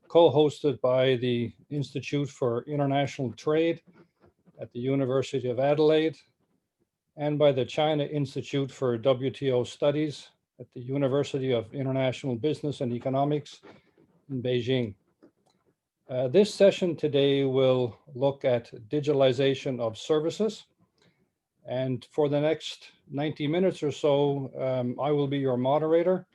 co-hosted by the Institute for International Trade at the University of Adelaide and by the China Institute for WTO Studies at the University of International Business and Economics in Beijing. This session today will look at digitalization of services. And for the next 90 minutes or so, I will be your moderator.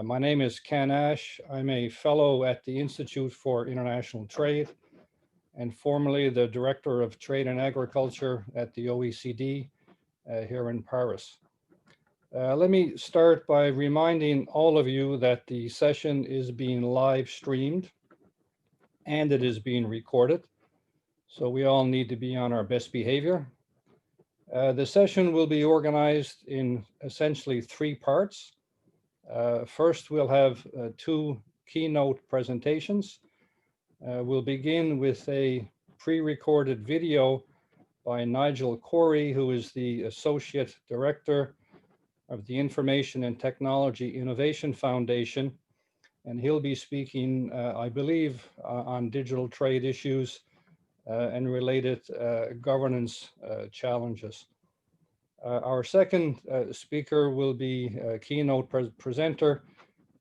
My name is Ken Ash. I'm a fellow at the Institute for International Trade and formerly the Director of Trade and Agriculture at the OECD here in Paris. Let me start by reminding all of you that the session is being live streamed and it is being recorded. So we all need to be on our best behavior. The session will be organized in essentially three parts. First, we'll have two keynote presentations. We'll begin with a pre-recorded video by Nigel Corey, who is the Associate Director of the Information and Technology Innovation Foundation. And he'll be speaking, I believe, on digital trade issues and related governance challenges. Our second speaker will be a keynote presenter,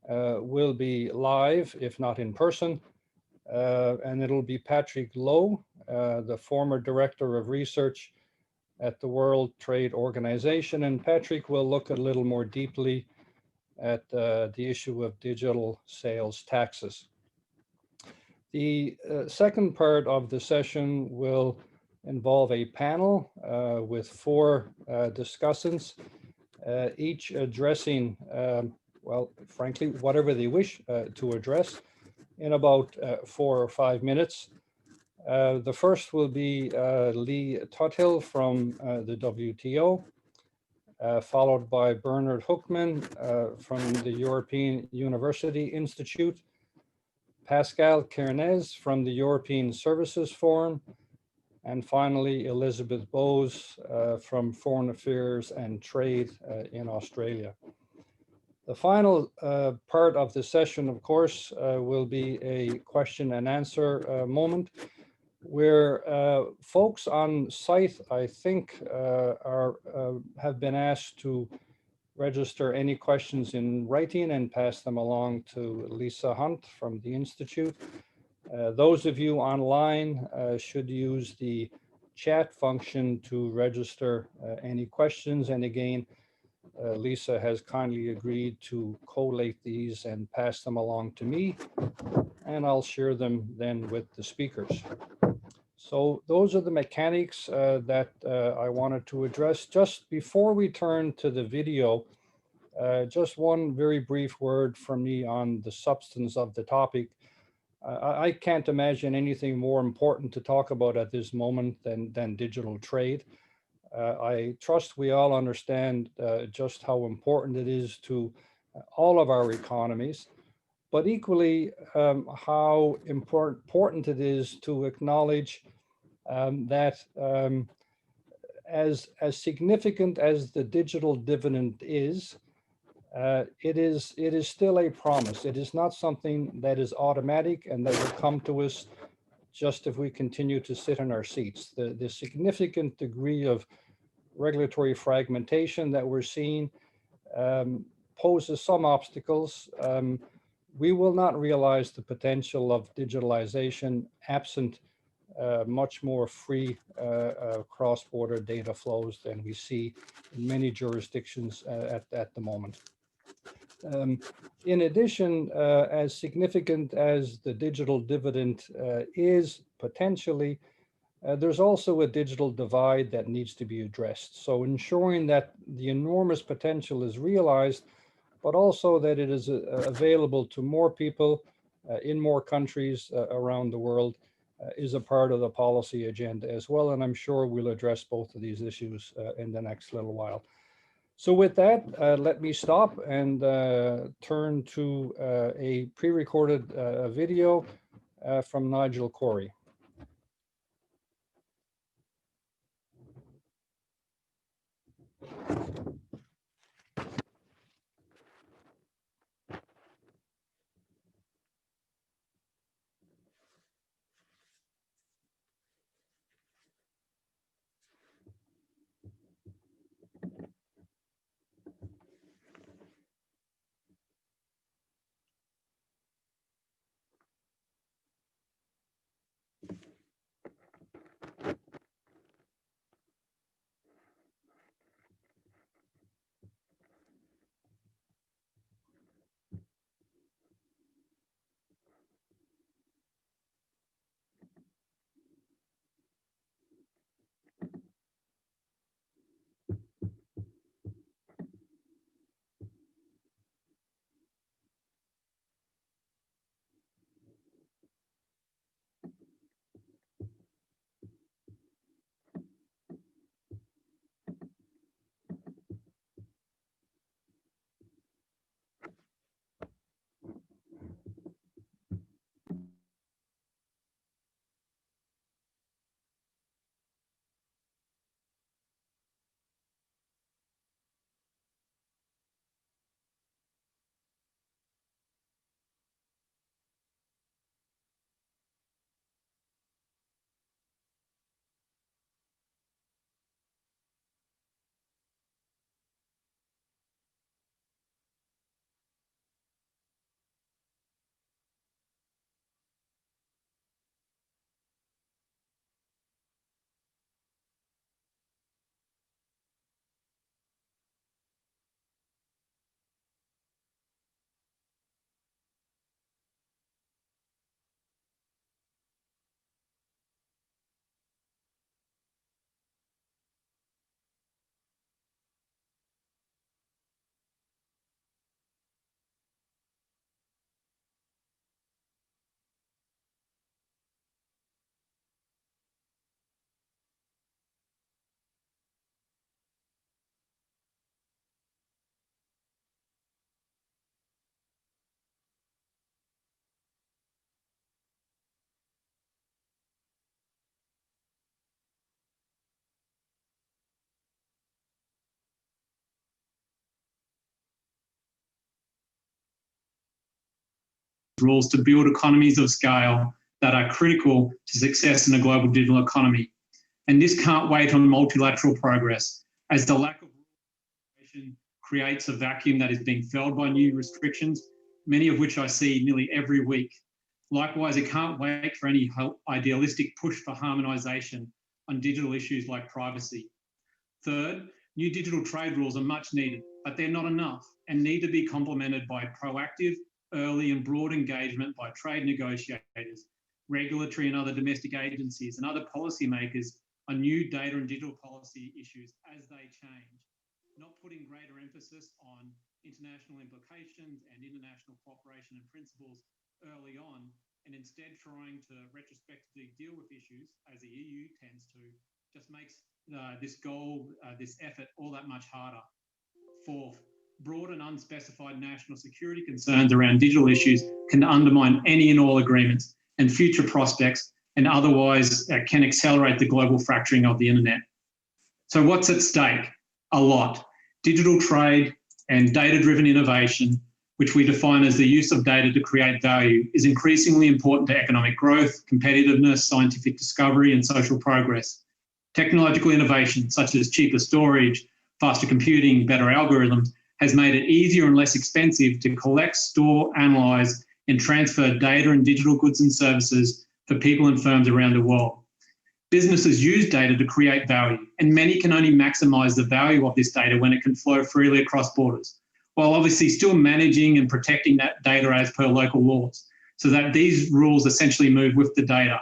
will be live, if not in person, and it'll be Patrick Lowe, the former Director of Research at the World Trade Organization. And Patrick will look a little more deeply at the issue of digital sales taxes. The second part of the session will involve a panel with four discussants, each addressing, well, frankly, whatever they wish to address in about 4 or 5 minutes. The first will be Lee Tuthill from the WTO, followed by Bernard Hoekman from the European University Institute, Pascal Cairnez from the European Services Forum, and finally, Elizabeth Bowes from Foreign Affairs and Trade in Australia. The final part of the session, of course, will be a question and answer moment where folks on site, I think, have been asked to register any questions in writing and pass them along to Lisa Hunt from the Institute. Those of you online should use the chat function to register any questions. And again, Lisa has kindly agreed to collate these and pass them along to me, and I'll share them then with the speakers. So those are the mechanics that I wanted to address. Just before we turn to the video, just one very brief word from me on the substance of the topic. I can't imagine anything more important to talk about at this moment than digital trade. I trust we all understand just how important it is to all of our economies, but equally how important it is to acknowledge that as significant as the digital dividend is, it is still a promise. It is not something that is automatic and that will come to us just if we continue to sit in our seats. The significant degree of regulatory fragmentation that we're seeing poses some obstacles. We will not realize the potential of digitalization absent much more free cross-border data flows than we see in many jurisdictions at the moment. In addition, as significant as the digital dividend is potentially, there's also a digital divide that needs to be addressed. So ensuring that the enormous potential is realized, but also that it is available to more people in more countries around the world is a part of the policy agenda as well. And I'm sure we'll address both of these issues in the next little while. So with that, let me stop and turn to a pre-recorded video from Nigel Corey. rules to build economies of scale that are critical to success in a global digital economy. And this can't wait on multilateral progress, as the lack of regulation creates a vacuum that is being filled by new restrictions, many of which I see nearly every week. Likewise, it can't wait for any idealistic push for harmonisation on digital issues like privacy. Third, new digital trade rules are much needed, but they're not enough and need to be complemented by proactive, early and broad engagement by trade negotiators, regulatory and other domestic agencies and other policymakers on new data and digital policy issues as they change, not putting greater emphasis on international implications and international cooperation and principles early on, and instead trying to retrospectively deal with issues, as the EU tends to, just makes this goal, this effort, all that much harder. Fourth, broad and unspecified national security concerns around digital issues can undermine any and all agreements and future prospects, and otherwise can accelerate the global fracturing of the internet. So what's at stake? A lot. Digital trade and data-driven innovation, which we define as the use of data to create value, is increasingly important to economic growth, competitiveness, scientific discovery, and social progress. Technological innovation, such as cheaper storage, faster computing, better algorithms, has made it easier and less expensive to collect, store, analyse, and transfer data and digital goods and services for people and firms around the world. Businesses use data to create value, and many can only maximise the value of this data when it can flow freely across borders, while obviously still managing and protecting that data as per local laws, so that these rules essentially move with the data.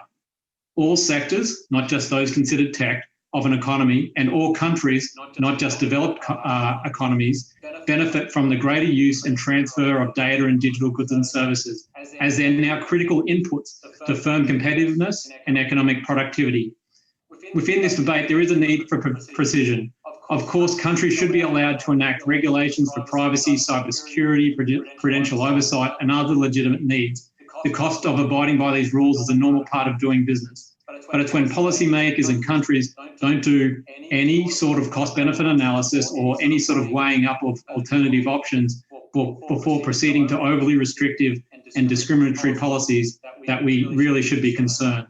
All sectors, not just those considered tech, of an economy, and all countries, not just developed economies, benefit from the greater use and transfer of data and digital goods and services, as they're now critical inputs to firm competitiveness and economic productivity. Within this debate, there is a need for precision. Of course, countries should be allowed to enact regulations for privacy, cybersecurity, prudential oversight, and other legitimate needs. The cost of abiding by these rules is a normal part of doing business. But it's when policymakers and countries don't do any sort of cost-benefit analysis or any sort of weighing up of alternative options before proceeding to overly restrictive and discriminatory policies that we really should be concerned.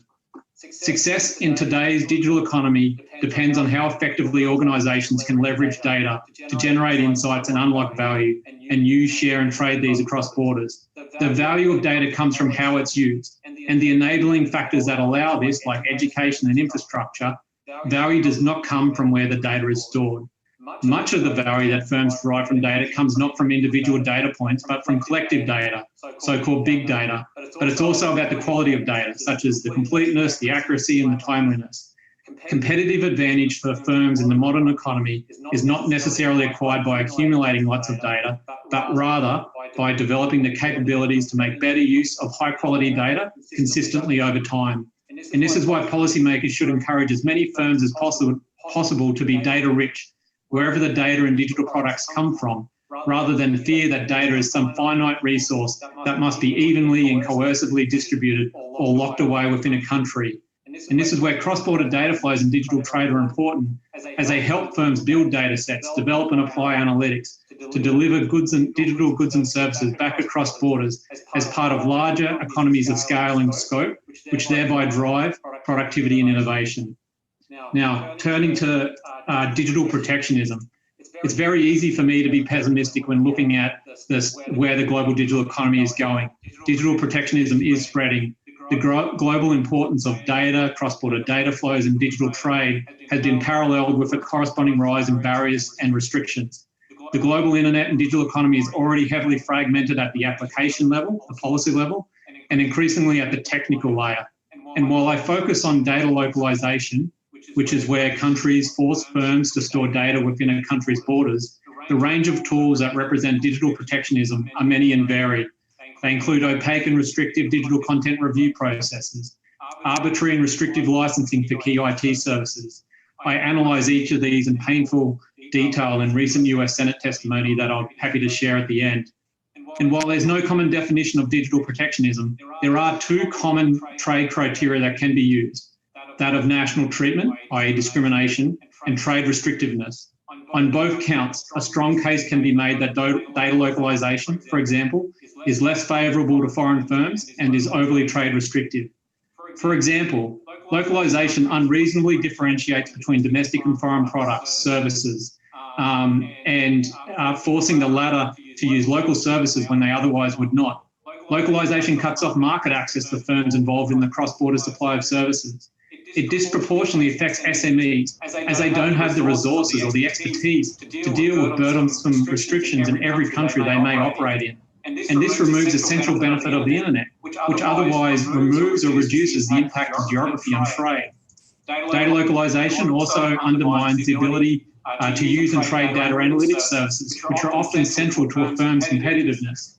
Success in today's digital economy depends on how effectively organisations can leverage data to generate insights and unlock value, and use, share and trade these across borders. The value of data comes from how it's used, and the enabling factors that allow this, like education and infrastructure. Value does not come from where the data is stored. Much of the value that firms derive from data comes not from individual data points, but from collective data, so-called big data. But it's also about the quality of data, such as the completeness, the accuracy, and the timeliness. Competitive advantage for firms in the modern economy is not necessarily acquired by accumulating lots of data, but rather by developing the capabilities to make better use of high-quality data consistently over time. And this is why policymakers should encourage as many firms as possible to be data-rich, wherever the data and digital products come from, rather than fear that data is some finite resource that must be evenly and coercively distributed or locked away within a country. And this is where cross-border data flows and digital trade are important, as they help firms build data sets, develop and apply analytics to deliver digital goods and services back across borders as part of larger economies of scale and scope, which thereby drive productivity and innovation. Now, turning to digital protectionism. It's very easy for me to be pessimistic when looking at where the global digital economy is going. Digital protectionism is spreading. The global importance of data, cross-border data flows and digital trade has been paralleled with a corresponding rise in barriers and restrictions. The global internet and digital economy is already heavily fragmented at the application level, the policy level, and increasingly at the technical layer. And while I focus on data localization, which is where countries force firms to store data within a country's borders, the range of tools that represent digital protectionism are many and varied. They include opaque and restrictive digital content review processes, arbitrary and restrictive licensing for key IT services. I analyse each of these in painful detail in recent US Senate testimony that I'm happy to share at the end. And while there's no common definition of digital protectionism, there are two common trade criteria that can be used: that of national treatment, i.e. discrimination, and trade restrictiveness. On both counts, a strong case can be made that data localization, for example, is less favourable to foreign firms and is overly trade restrictive. For example, localisation unreasonably differentiates between domestic and foreign products, services, and forcing the latter to use local services when they otherwise would not. Localisation cuts off market access for firms involved in the cross-border supply of services. It disproportionately affects SMEs as they don't have the resources or the expertise to deal with burdensome restrictions in every country they may operate in. And this removes the central benefit of the internet, which otherwise removes or reduces the impact of geography on trade. Data localisation also undermines the ability to use and trade data analytics services, which are often central to a firm's competitiveness.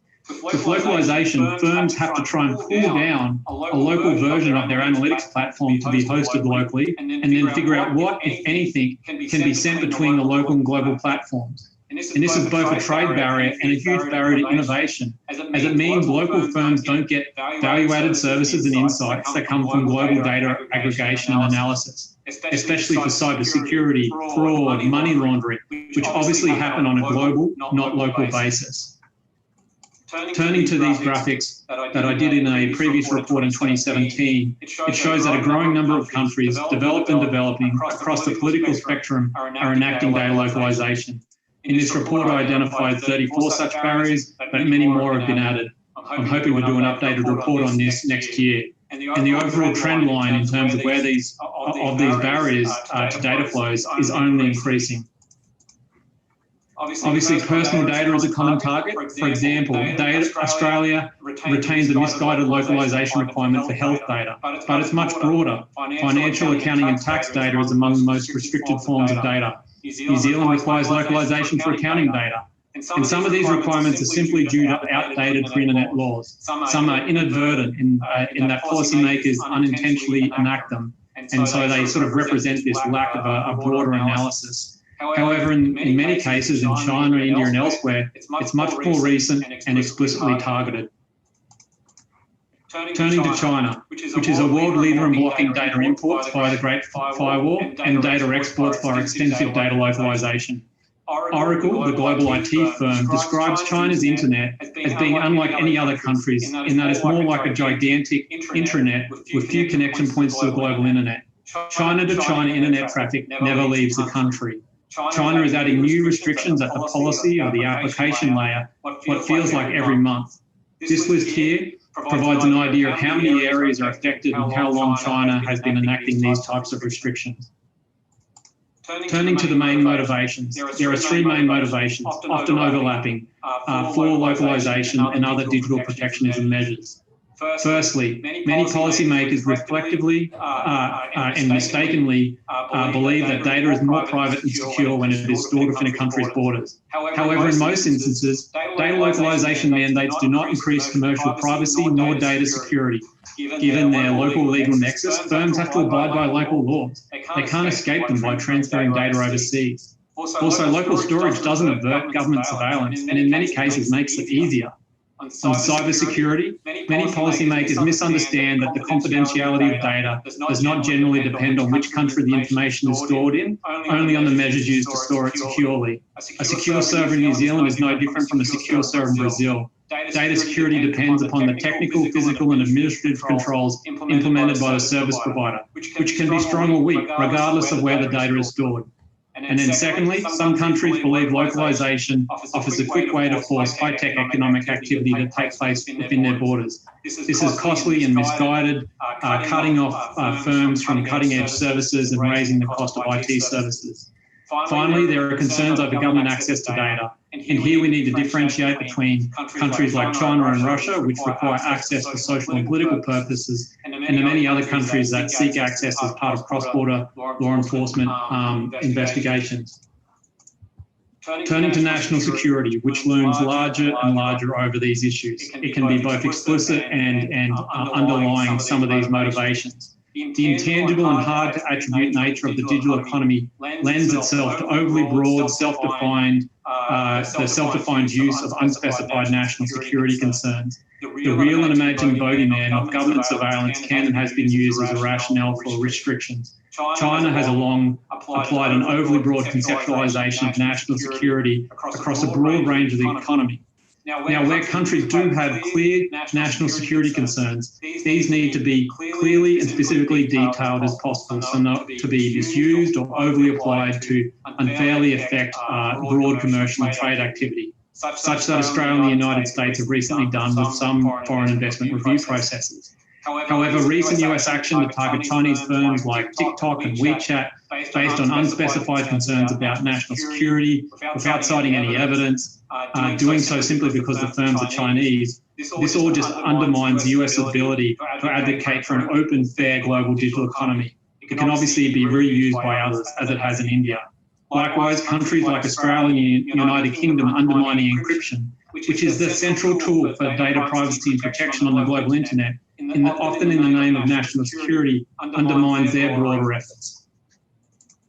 With localisation, firms have to try and pull down a local version of their analytics platform to be hosted locally, and then figure out what, if anything, can be sent between the local and global platforms. And this is both a trade barrier and a huge barrier to innovation, as it means local firms don't get value-added services and insights that come from global data aggregation and analysis, especially for cybersecurity, fraud, money laundering, which obviously happen on a global, not local basis. Turning to these graphics that I did in a previous report in 2017, it shows that a growing number of countries, developed and developing, across the political spectrum are enacting data localisation. In this report, I identified 34 such barriers, but many more have been added. I'm hoping to do an updated report on this next year. And the overall trend line in terms of where these barriers to data flows is only increasing. Obviously, personal data is a common target. For example, Australia retains a misguided localisation requirement for health data, but it's much broader. Financial, accounting and tax data is among the most restricted forms of data. New Zealand requires localisation for accounting data. And some of these requirements are simply due to outdated pre-internet laws. Some are inadvertent in that policymakers unintentionally enact them. And so they sort of represent this lack of a broader analysis. However, in many cases in China, India and elsewhere, it's much more recent and explicitly targeted. Turning to China, which is a world leader in blocking data imports via the Great Firewall and data exports via extensive data localisation. Oracle, the global IT firm, describes China's internet as being unlike any other countries in that it's more like a gigantic intranet with few connection points to the global internet. China to China internet traffic never leaves the country. China is adding new restrictions at the policy or the application layer, what feels like every month. This list here provides an idea of how many areas are affected and how long China has been enacting these types of restrictions. Turning to the main motivations, there are three main motivations, often overlapping, for localisation and other digital protectionism measures. Firstly, many policymakers reflectively and mistakenly believe that data is more private and secure when it is stored within a country's borders. However, in most instances, data localisation mandates do not increase commercial privacy nor data security. Given their local legal nexus, firms have to abide by local laws. They can't escape them by transferring data overseas. Also, local storage doesn't avert government surveillance and in many cases makes it easier. On cybersecurity, many policymakers misunderstand that the confidentiality of data does not generally depend on which country the information is stored in, only on the measures used to store it securely. A secure server in New Zealand is no different from a secure server in Brazil. Data security depends upon the technical, physical and administrative controls implemented by the service provider, which can be strong or weak, regardless of where the data is stored. And then secondly, some countries believe localisation offers a quick way to force high-tech economic activity to take place within their borders. This is costly and misguided, cutting off firms from cutting-edge services and raising the cost of IT services. Finally, there are concerns over government access to data. And here we need to differentiate between countries like China and Russia, which require access for social and political purposes, and the many other countries that seek access as part of cross-border law enforcement investigations. Turning to national security, which looms larger and larger over these issues. It can be both explicit and underlying some of these motivations. The intangible and hard to attribute nature of the digital economy lends itself to overly broad, self-defined use of unspecified national security concerns. The real and imagined bogeyman of government surveillance can and has been used as a rationale for restrictions. China has long applied an overly broad conceptualisation of national security across a broad range of the economy. Now, where countries do have clear national security concerns, these need to be clearly and specifically detailed as possible, so not to be misused or overly applied to unfairly affect broad commercial and trade activity, such that Australia and the United States have recently done with some foreign investment review processes. However, recent US action to target Chinese firms like TikTok and WeChat based on unspecified concerns about national security, without citing any evidence, doing so simply because the firms are Chinese, this all just undermines the US ability to advocate for an open, fair global digital economy. It can obviously be reused by others, as it has in India. Likewise, countries like Australia and the United Kingdom undermining encryption, which is the central tool for data privacy and protection on the global internet, often in the name of national security, undermines their broader efforts.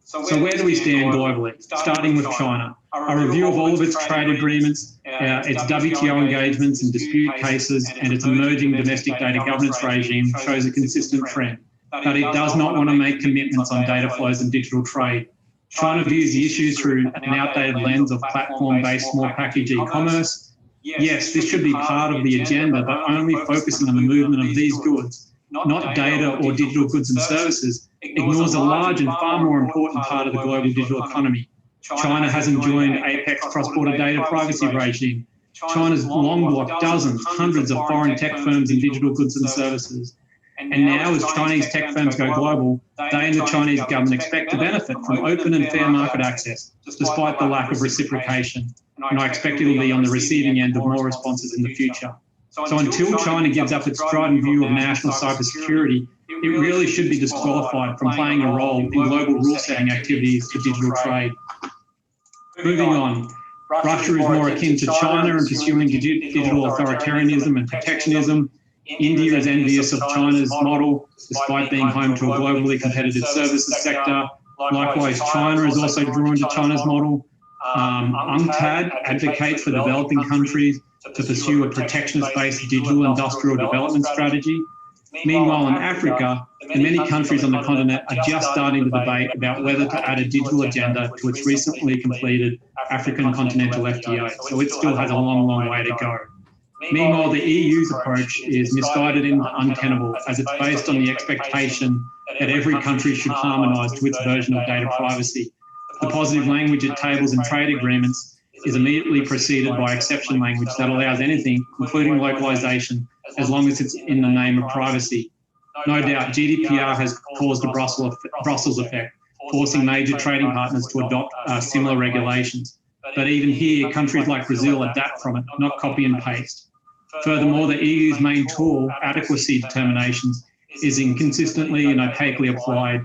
So where do we stand globally? Starting with China. A review of all of its trade agreements, its WTO engagements and dispute cases, and its emerging domestic data governance regime shows a consistent trend, that it does not want to make commitments on data flows and digital trade. China views the issues through an outdated lens of platform-based small package e-commerce. Yes, this should be part of the agenda, but only focusing on the movement of these goods, not data or digital goods and services, ignores a large and far more important part of the global digital economy. China hasn't joined APEC's cross-border data privacy regime. China's long blocked dozens, hundreds of foreign tech firms in digital goods and services. And now, as Chinese tech firms go global, they and the Chinese government expect to benefit from open and fair market access, despite the lack of reciprocation. And I expect it will be on the receiving end of more responses in the future. So until China gives up its strident view of national cybersecurity, it really should be disqualified from playing a role in global rule-setting activities to digital trade. Moving on, Russia is more akin to China in pursuing digital authoritarianism and protectionism. India is envious of China's model, despite being home to a globally competitive services sector. Likewise, China is also drawn to China's model. UNCTAD advocates for developing countries to pursue a protectionist-based digital industrial development strategy. Meanwhile, in Africa, the many countries on the continent are just starting to debate about whether to add a digital agenda to its recently completed African continental FTA, so it still has a long, long way to go. Meanwhile, the EU's approach is misguided and untenable, as it's based on the expectation that every country should harmonise to its version of data privacy. The positive language it tables in trade agreements is immediately preceded by exception language that allows anything, including localisation, as long as it's in the name of privacy. No doubt, GDPR has caused a Brussels effect, forcing major trading partners to adopt similar regulations. But even here, countries like Brazil adapt from it, not copy and paste. Furthermore, the EU's main tool, adequacy determinations, is inconsistently and opaquely applied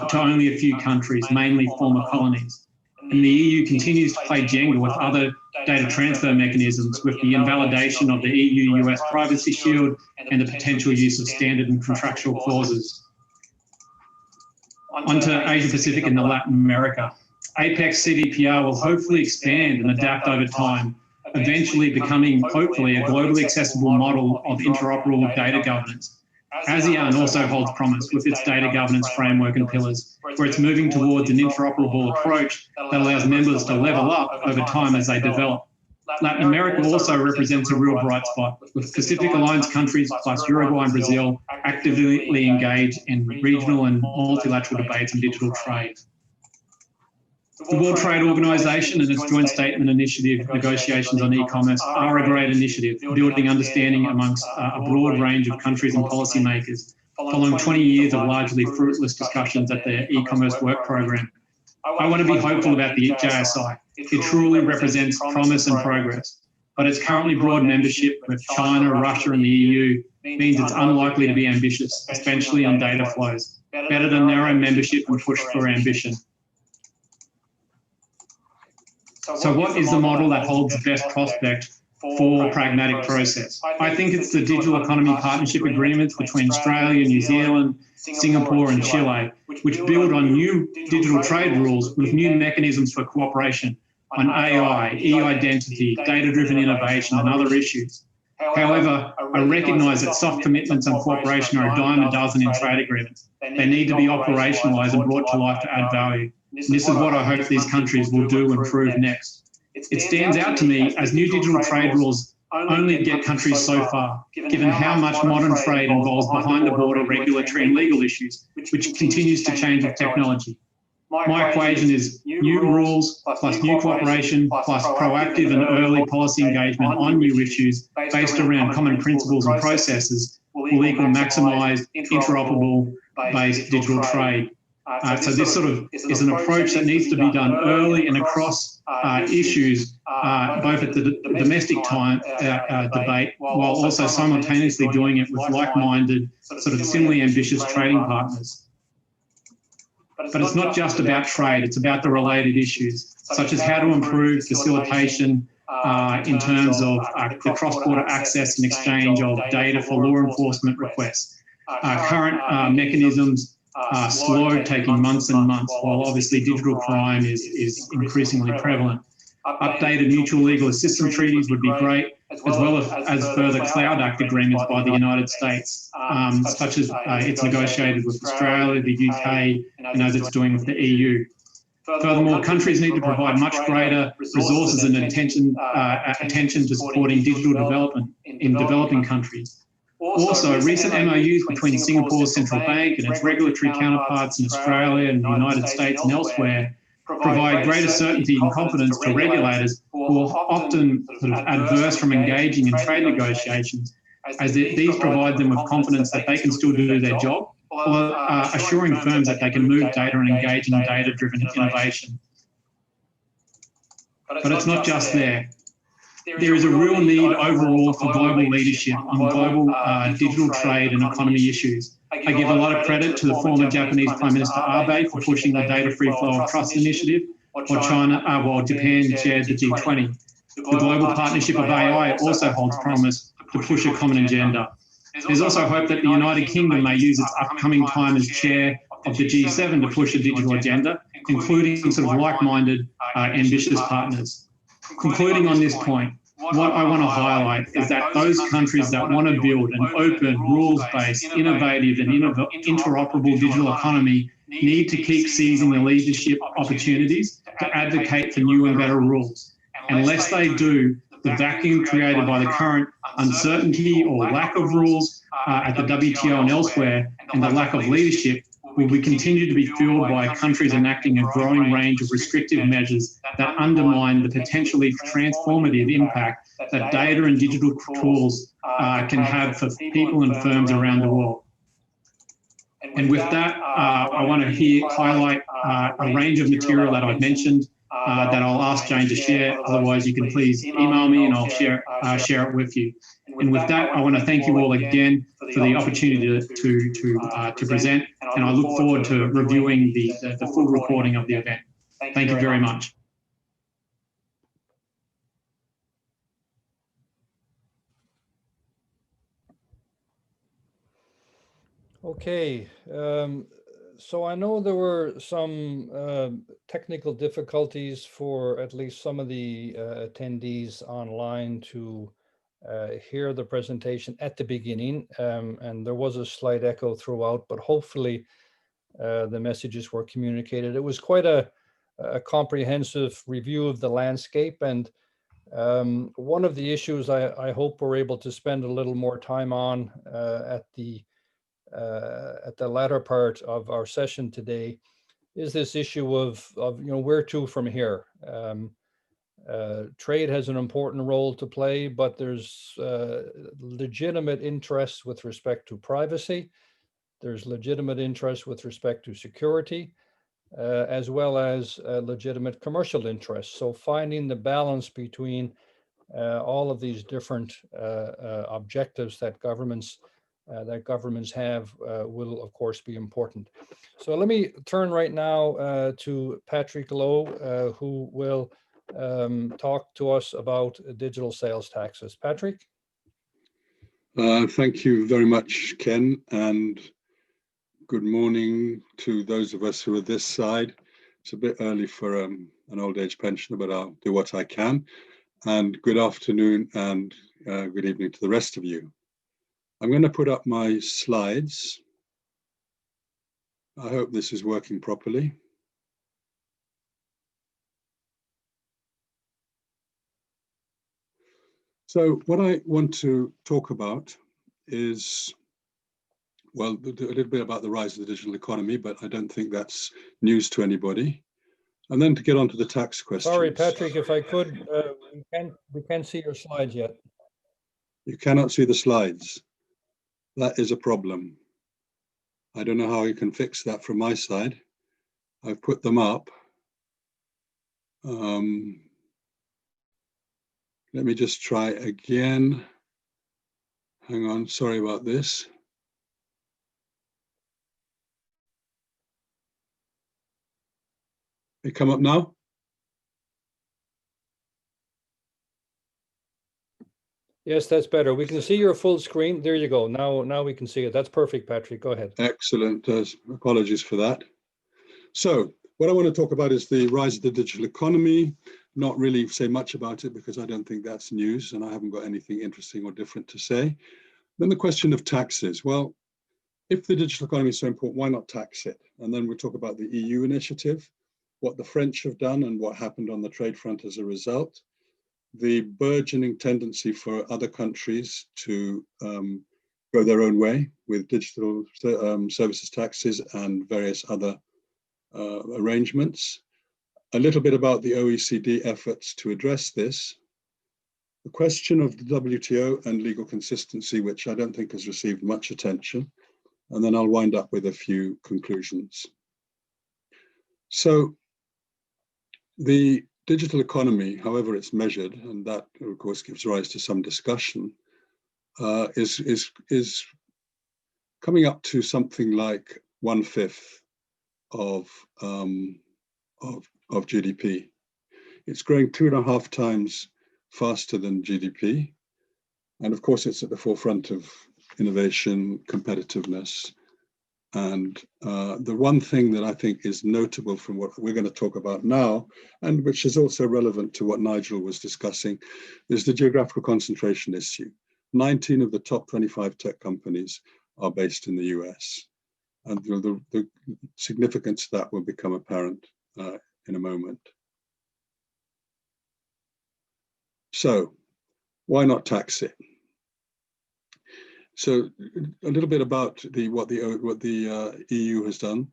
to only a few countries, mainly former colonies. And the EU continues to play Jenga with other data transfer mechanisms, with the invalidation of the EU-US privacy shield and the potential use of standard and contractual clauses. Onto Asia-Pacific and Latin America. APEC's CDPR will hopefully expand and adapt over time, eventually becoming, hopefully, a globally accessible model of interoperable data governance. ASEAN also holds promise with its data governance framework and pillars, where it's moving towards an interoperable approach that allows members to level up over time as they develop. Latin America also represents a real bright spot, with Pacific Alliance countries plus Uruguay and Brazil actively engaged in regional and multilateral debates on digital trade. The World Trade Organization and its joint statement initiative negotiations on e-commerce are a great initiative, building understanding amongst a broad range of countries and policymakers, following 20 years of largely fruitless discussions at their e-commerce work program. I want to be hopeful about the JSI. It truly represents promise and progress, but its currently broad membership with China, Russia and the EU means it's unlikely to be ambitious, especially on data flows. Better than narrow membership and push for ambition. So what is the model that holds the best prospect for pragmatic process? I think it's the Digital Economy Partnership Agreements between Australia, New Zealand, Singapore and Chile, which build on new digital trade rules with new mechanisms for cooperation on AI, e-identity, data-driven innovation and other issues. However, I recognise that soft commitments and cooperation are a dime a dozen in trade agreements. They need to be operationalised and brought to life to add value. And this is what I hope these countries will do and prove next. It stands out to me as new digital trade rules only get countries so far, given how much modern trade involves behind-the-border regulatory and legal issues, which continues to change with technology. My equation is new rules plus new cooperation plus proactive and early policy engagement on new issues based around common principles and processes will equal maximised, interoperable-based digital trade. So this sort of is an approach that needs to be done early and across issues, both at the domestic debate, while also simultaneously doing it with like-minded, sort of similarly ambitious trading partners. But it's not just about trade, it's about the related issues, such as how to improve facilitation in terms of the cross-border access and exchange of data for law enforcement requests. Current mechanisms are slow, taking months and months, while obviously digital crime is increasingly prevalent. Updated mutual legal assistance treaties would be great, as well as further Cloud Act agreements by the United States, such as it's negotiated with Australia, the UK, and as it's doing with the EU. Furthermore, countries need to provide much greater resources and attention to supporting digital development in developing countries. Also, recent MOUs between Singapore's central bank and its regulatory counterparts in Australia and the United States and elsewhere provide greater certainty and confidence to regulators who are often sort of adverse from engaging in trade negotiations, as these provide them with confidence that they can still do their job, while assuring firms that they can move data and engage in data-driven innovation. But it's not just there. There is a real need overall for global leadership on global digital trade and economy issues. I give a lot of credit to the former Japanese Prime Minister Abe for pushing the data-free flow of trust initiative, while Japan chaired the G20. The global partnership of AI also holds promise to push a common agenda. There's also hope that the United Kingdom may use its upcoming time as chair of the G7 to push a digital agenda, including sort of like-minded, ambitious partners. Concluding on this point, what I want to highlight is that those countries that want to build an open, rules-based, innovative and interoperable digital economy need to keep seizing the leadership opportunities to advocate for new and better rules. Unless they do, the vacuum created by the current uncertainty or lack of rules at the WTO and elsewhere, and the lack of leadership, will we continue to be fueled by countries enacting a growing range of restrictive measures that undermine the potentially transformative impact that data and digital tools can have for people and firms around the world. And with that, I want to highlight a range of material that I've mentioned that I'll ask Jane to share. Otherwise, you can please email me and I'll share it with you. And with that, I want to thank you all again for the opportunity to present, and I look forward to reviewing the full recording of the event. Thank you very much. Okay, so I know there were some technical difficulties for at least some of the attendees online to hear the presentation at the beginning, and there was a slight echo throughout, but hopefully the messages were communicated. It was quite a comprehensive review of the landscape, and one of the issues I hope we're able to spend a little more time on at the latter part of our session today is this issue of where to from here. Trade has an important role to play, but there's legitimate interests with respect to privacy. There's legitimate interests with respect to security, as well as legitimate commercial interests. So finding the balance between all of these different objectives that governments have will, of course, be important. So let me turn right now to Patrick Lowe, who will talk to us about digital sales taxes. Patrick? Thank you very much, Ken, and good morning to those of us who are this side. It's a bit early for an old age pensioner, but I'll do what I can. And good afternoon and good evening to the rest of you. I'm going to put up my slides. I hope this is working properly. So what I want to talk about is, well, a little bit about the rise of the digital economy, but I don't think that's news to anybody. And then to get on to the tax questions. Sorry, Patrick, if I could, we can't see your slides yet. You cannot see the slides. That is a problem. I don't know how you can fix that from my side. I've put them up. Let me just try again. Hang on, sorry about this. They come up now? Yes, that's better. We can see your full screen. There you go. Now we can see it. That's perfect, Patrick. Go ahead. Excellent. Apologies for that. So what I want to talk about is the rise of the digital economy. Not really say much about it because I don't think that's news and I haven't got anything interesting or different to say. Then the question of taxes. Well, if the digital economy is so important, why not tax it? And then we'll talk about the EU initiative, what the French have done and what happened on the trade front as a result, the burgeoning tendency for other countries to go their own way with digital services taxes and various other arrangements, a little bit about the OECD efforts to address this, the question of the WTO and legal consistency, which I don't think has received much attention, and then I'll wind up with a few conclusions. So the digital economy, however it's measured, and that of course gives rise to some discussion, is coming up to something like 1/5 of GDP. It's growing 2.5 times faster than GDP. And of course, it's at the forefront of innovation, competitiveness. And the one thing that I think is notable from what we're going to talk about now, and which is also relevant to what Nigel was discussing, is the geographical concentration issue. 19 of the top 25 tech companies are based in the US. And the significance of that will become apparent in a moment. So why not tax it? So a little bit about what the EU has done.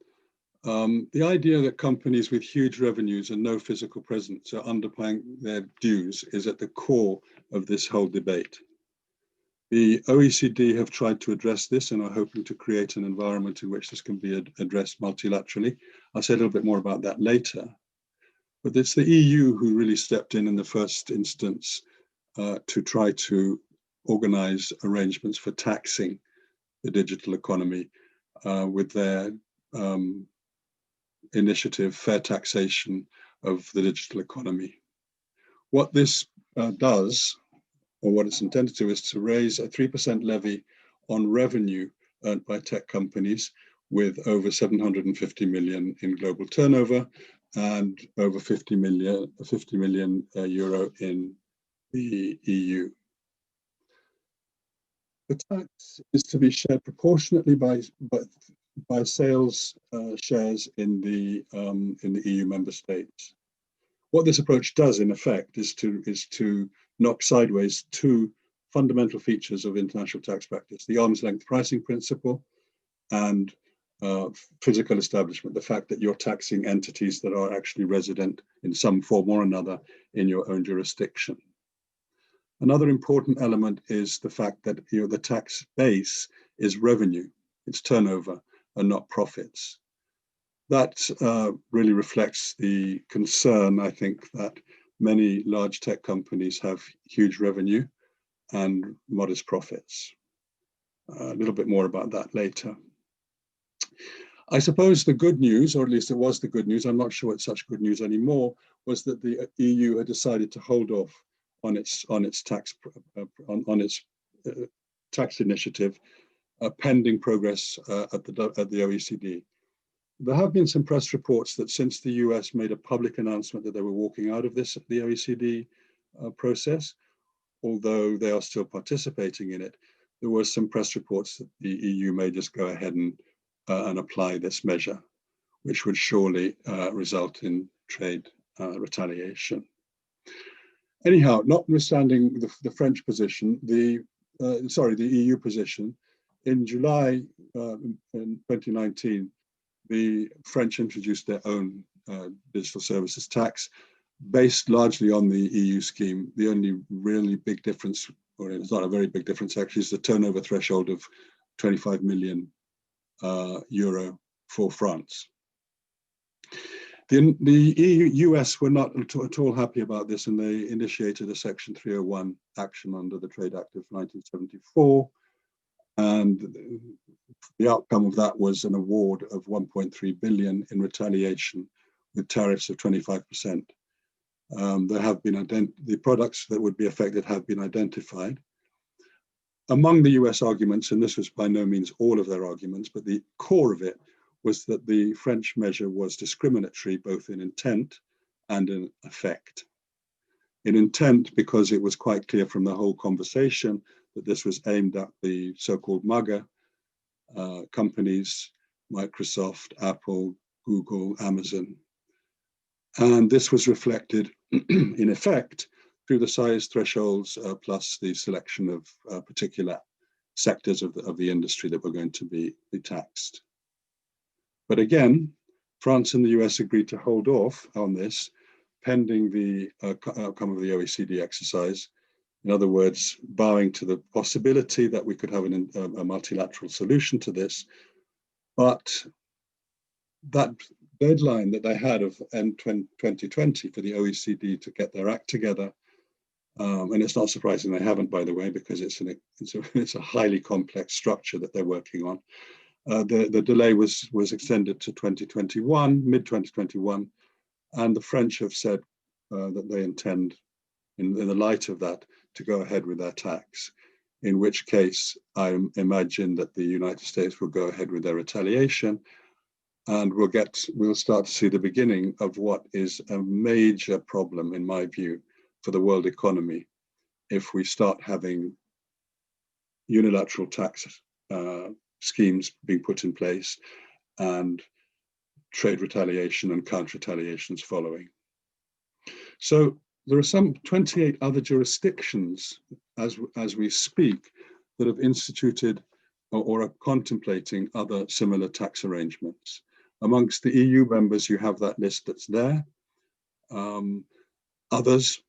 The idea that companies with huge revenues and no physical presence are underpaying their dues is at the core of this whole debate. The OECD have tried to address this and are hoping to create an environment in which this can be addressed multilaterally. I'll say a little bit more about that later. But it's the EU who really stepped in the first instance to try to organize arrangements for taxing the digital economy with their initiative, Fair Taxation of the Digital Economy. What this does, or what it's intended to, is to raise a 3% levy on revenue earned by tech companies with over 750 million in global turnover and over 50 million euro in the EU. The tax is to be shared proportionately by sales shares in the EU member states. What this approach does, in effect, is to knock sideways two fundamental features of international tax practice: the arm's length pricing principle and physical establishment, the fact that you're taxing entities that are actually resident in some form or another in your own jurisdiction. Another important element is the fact that the tax base is revenue, it's turnover, and not profits. That really reflects the concern, I think, that many large tech companies have huge revenue and modest profits. A little bit more about that later. I suppose the good news, or at least it was the good news, I'm not sure it's such good news anymore, was that the EU had decided to hold off on its tax initiative, pending progress at the OECD. There have been some press reports that since the US made a public announcement that they were walking out of the OECD process, although they are still participating in it, there were some press reports that the EU may just go ahead and apply this measure, which would surely result in trade retaliation. Anyhow, notwithstanding the French position, the EU position, in July in 2019, the French introduced their own digital services tax based largely on the EU scheme. The only really big difference, or it's not a very big difference actually, is the turnover threshold of 25 million euro for France. The US were not at all happy about this, and they initiated a Section 301 action under the Trade Act of 1974. And the outcome of that was an award of 1.3 billion in retaliation with tariffs of 25%. There have been the products that would be affected have been identified. Among the US arguments, and this was by no means all of their arguments, but the core of it was that the French measure was discriminatory both in intent and in effect. In intent, because it was quite clear from the whole conversation that this was aimed at the so-called MAGA companies, Microsoft, Apple, Google, Amazon. And this was reflected in effect through the size thresholds plus the selection of particular sectors of the industry that were going to be taxed. But again, France and the US agreed to hold off on this pending the outcome of the OECD exercise. In other words, bowing to the possibility that we could have a multilateral solution to this. But that deadline that they had of end 2020 for the OECD to get their act together, and it's not surprising they haven't, by the way, because it's a highly complex structure that they're working on. The delay was extended to 2021, mid-2021, and the French have said that they intend, in the light of that, to go ahead with their tax, in which case I imagine that the United States will go ahead with their retaliation, and we'll start to see the beginning of what is a major problem, in my view, for the world economy, if we start having unilateral tax schemes being put in place and trade retaliation and counter-retaliations following. So there are some 28 other jurisdictions as we speak that have instituted or are contemplating other similar tax arrangements. Amongst the EU members, you have that list that's there. Others,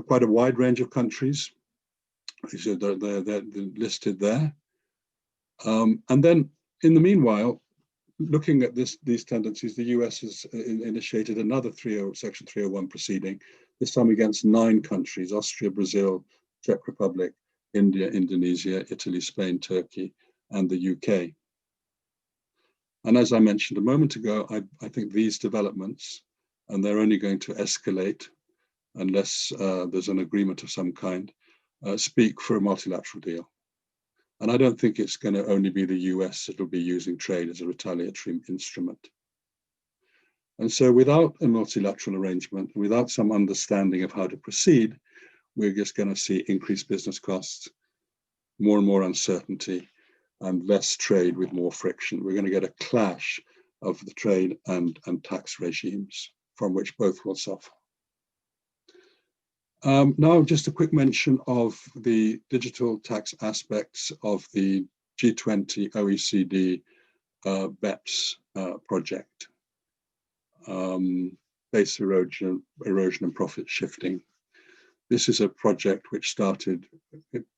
quite a wide range of countries, so they're listed there. And then in the meanwhile, looking at these tendencies, the US has initiated another Section 301 proceeding, this time against 9 countries: Austria, Brazil, Czech Republic, India, Indonesia, Italy, Spain, Turkey, and the UK. And as I mentioned a moment ago, I think these developments, and they're only going to escalate unless there's an agreement of some kind, speak for a multilateral deal. And I don't think it's going to only be the US that will be using trade as a retaliatory instrument. And so without a multilateral arrangement, without some understanding of how to proceed, we're just going to see increased business costs, more and more uncertainty, and less trade with more friction. We're going to get a clash of the trade and tax regimes from which both will suffer. Now, just a quick mention of the digital tax aspects of the G20 OECD BEPS project, base erosion and profit shifting. This is a project which started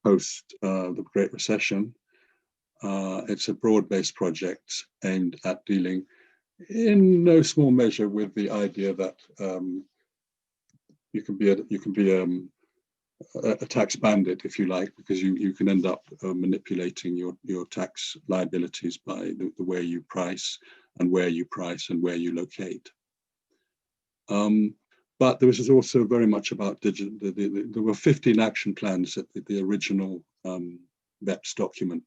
post the Great Recession. It's a broad-based project aimed at dealing in no small measure with the idea that you can be a tax bandit, if you like, because you can end up manipulating your tax liabilities by the way you price and where you price and where you locate. But there was also very much about digital. There were 15 action plans that the original BEPS document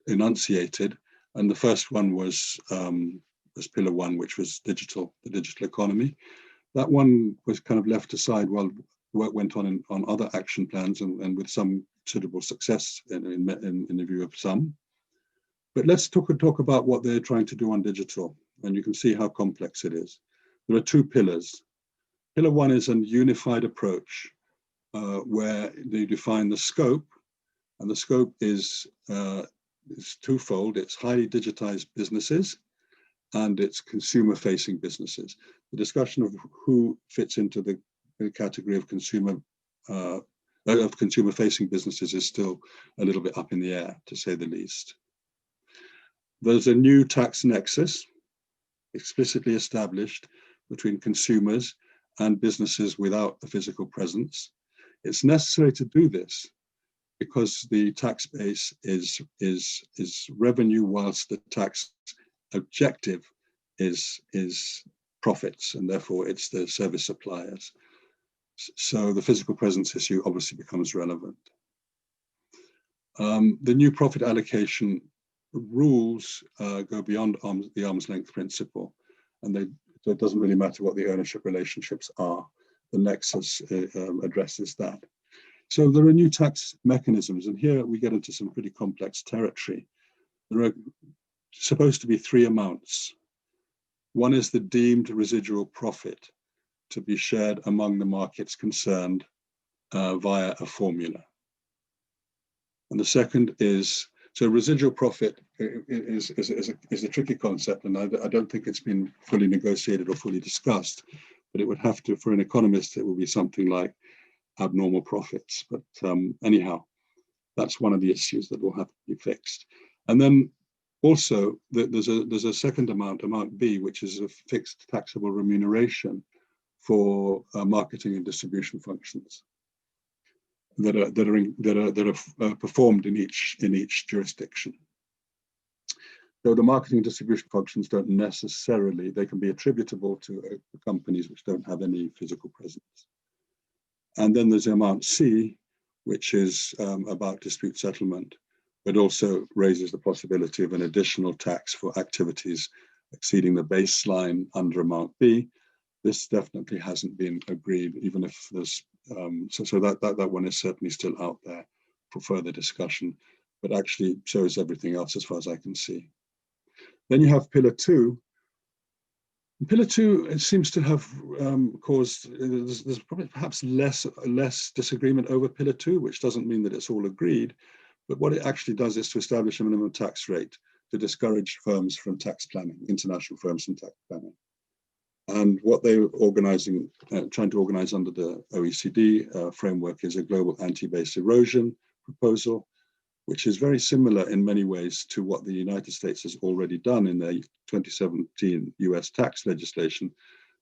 enunciated, and the first one was Pillar 1, which was the digital economy. That one was kind of left aside while work went on other action plans, and with some considerable success in the view of some. But let's talk about what they're trying to do on digital, and you can see how complex it is. There are 2 pillars. Pillar 1 is a unified approach where they define the scope, and the scope is twofold. It's highly digitized businesses and it's consumer-facing businesses. The discussion of who fits into the category of consumer-facing businesses is still a little bit up in the air, to say the least. There's a new tax nexus explicitly established between consumers and businesses without a physical presence. It's necessary to do this because the tax base is revenue, whilst the tax objective is profits, and therefore it's the service suppliers. So the physical presence issue obviously becomes relevant. The new profit allocation rules go beyond the arm's length principle, and so it doesn't really matter what the ownership relationships are. The nexus addresses that. So there are new tax mechanisms, and here we get into some pretty complex territory. There are supposed to be 3 amounts. One is the deemed residual profit to be shared among the markets concerned via a formula. And the second is, so residual profit is a tricky concept, and I don't think it's been fully negotiated or fully discussed, but it would have to, for an economist, it will be something like abnormal profits. But anyhow, that's one of the issues that will have to be fixed. And then also there's a second amount, amount B, which is a fixed taxable remuneration for marketing and distribution functions that are performed in each jurisdiction. So the marketing and distribution functions don't necessarily, they can be attributable to companies which don't have any physical presence. And then there's amount C, which is about dispute settlement, but also raises the possibility of an additional tax for activities exceeding the baseline under amount B. This definitely hasn't been agreed, even if there's, so that one is certainly still out there for further discussion, but actually shows everything else as far as I can see. Then you have Pillar 2. Pillar 2, it seems to have caused, there's probably perhaps less disagreement over Pillar 2, which doesn't mean that it's all agreed, but what it actually does is to establish a minimum tax rate to discourage firms from tax planning, international firms from tax planning. And what they're organizing, trying to organize under the OECD framework is a global anti-base erosion proposal, which is very similar in many ways to what the United States has already done in their 2017 US tax legislation,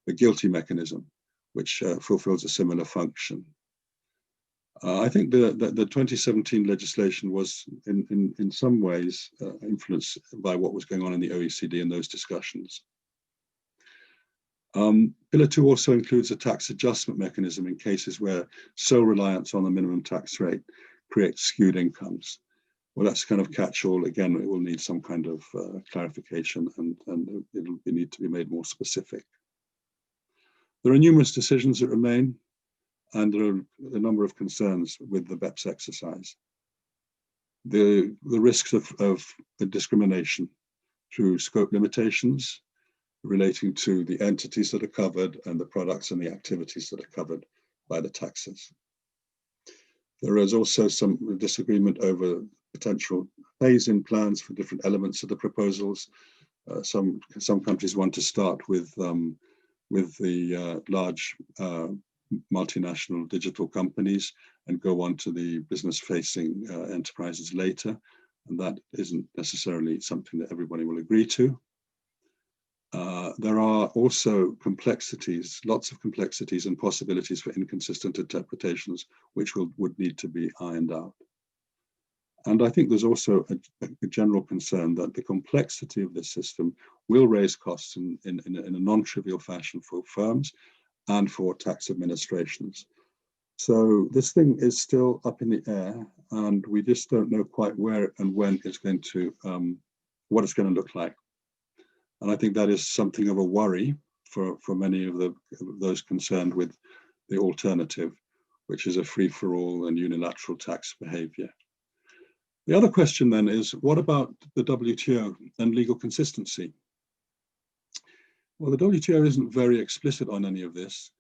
the GILTI mechanism, which fulfills a similar function. I think the 2017 legislation was in some ways influenced by what was going on in the OECD in those discussions. Pillar 2 also includes a tax adjustment mechanism in cases where sole reliance on the minimum tax rate creates skewed incomes. Well, that's kind of catch-all. Again, it will need some kind of clarification, and it'll need to be made more specific. There are numerous decisions that remain, and there are a number of concerns with the BEPS exercise. The risks of discrimination through scope limitations relating to the entities that are covered and the products and the activities that are covered by the taxes. There is also some disagreement over potential phase-in plans for different elements of the proposals. Some countries want to start with the large multinational digital companies and go on to the business-facing enterprises later, and that isn't necessarily something that everybody will agree to. There are also complexities, lots of complexities and possibilities for inconsistent interpretations, which would need to be ironed out. And I think there's also a general concern that the complexity of this system will raise costs in a non-trivial fashion for firms and for tax administrations. So this thing is still up in the air, and we just don't know quite where and when it's going to, what it's going to look like. And I think that is something of a worry for many of those concerned with the alternative, which is a free-for-all and unilateral tax behavior. The other question then is, what about the WTO and legal consistency? Well, the WTO isn't very explicit on any of this.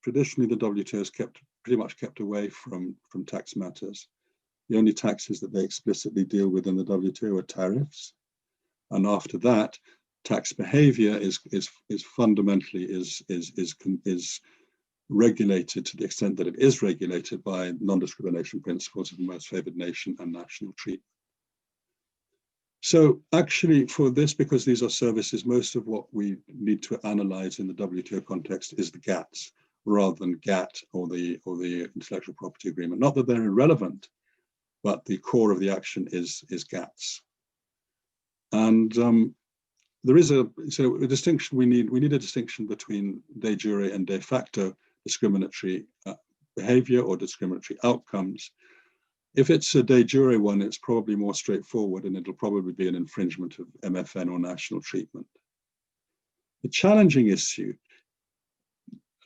traditionally the WTO has pretty much kept away from tax matters. The only taxes that they explicitly deal with in the WTO are tariffs, and after that, tax behavior is fundamentally regulated to the extent that it is regulated by non-discrimination principles of the most favored nation and national treatment. So actually for this, because these are services, most of what we need to analyze in the WTO context is the GATS rather than GATT or the intellectual property agreement. Not that they're irrelevant, but the core of the action is GATS. And there is a distinction we need a distinction between de jure and de facto discriminatory behavior or discriminatory outcomes. If it's a de jure one, it's probably more straightforward and it'll probably be an infringement of MFN or national treatment. The challenging issue,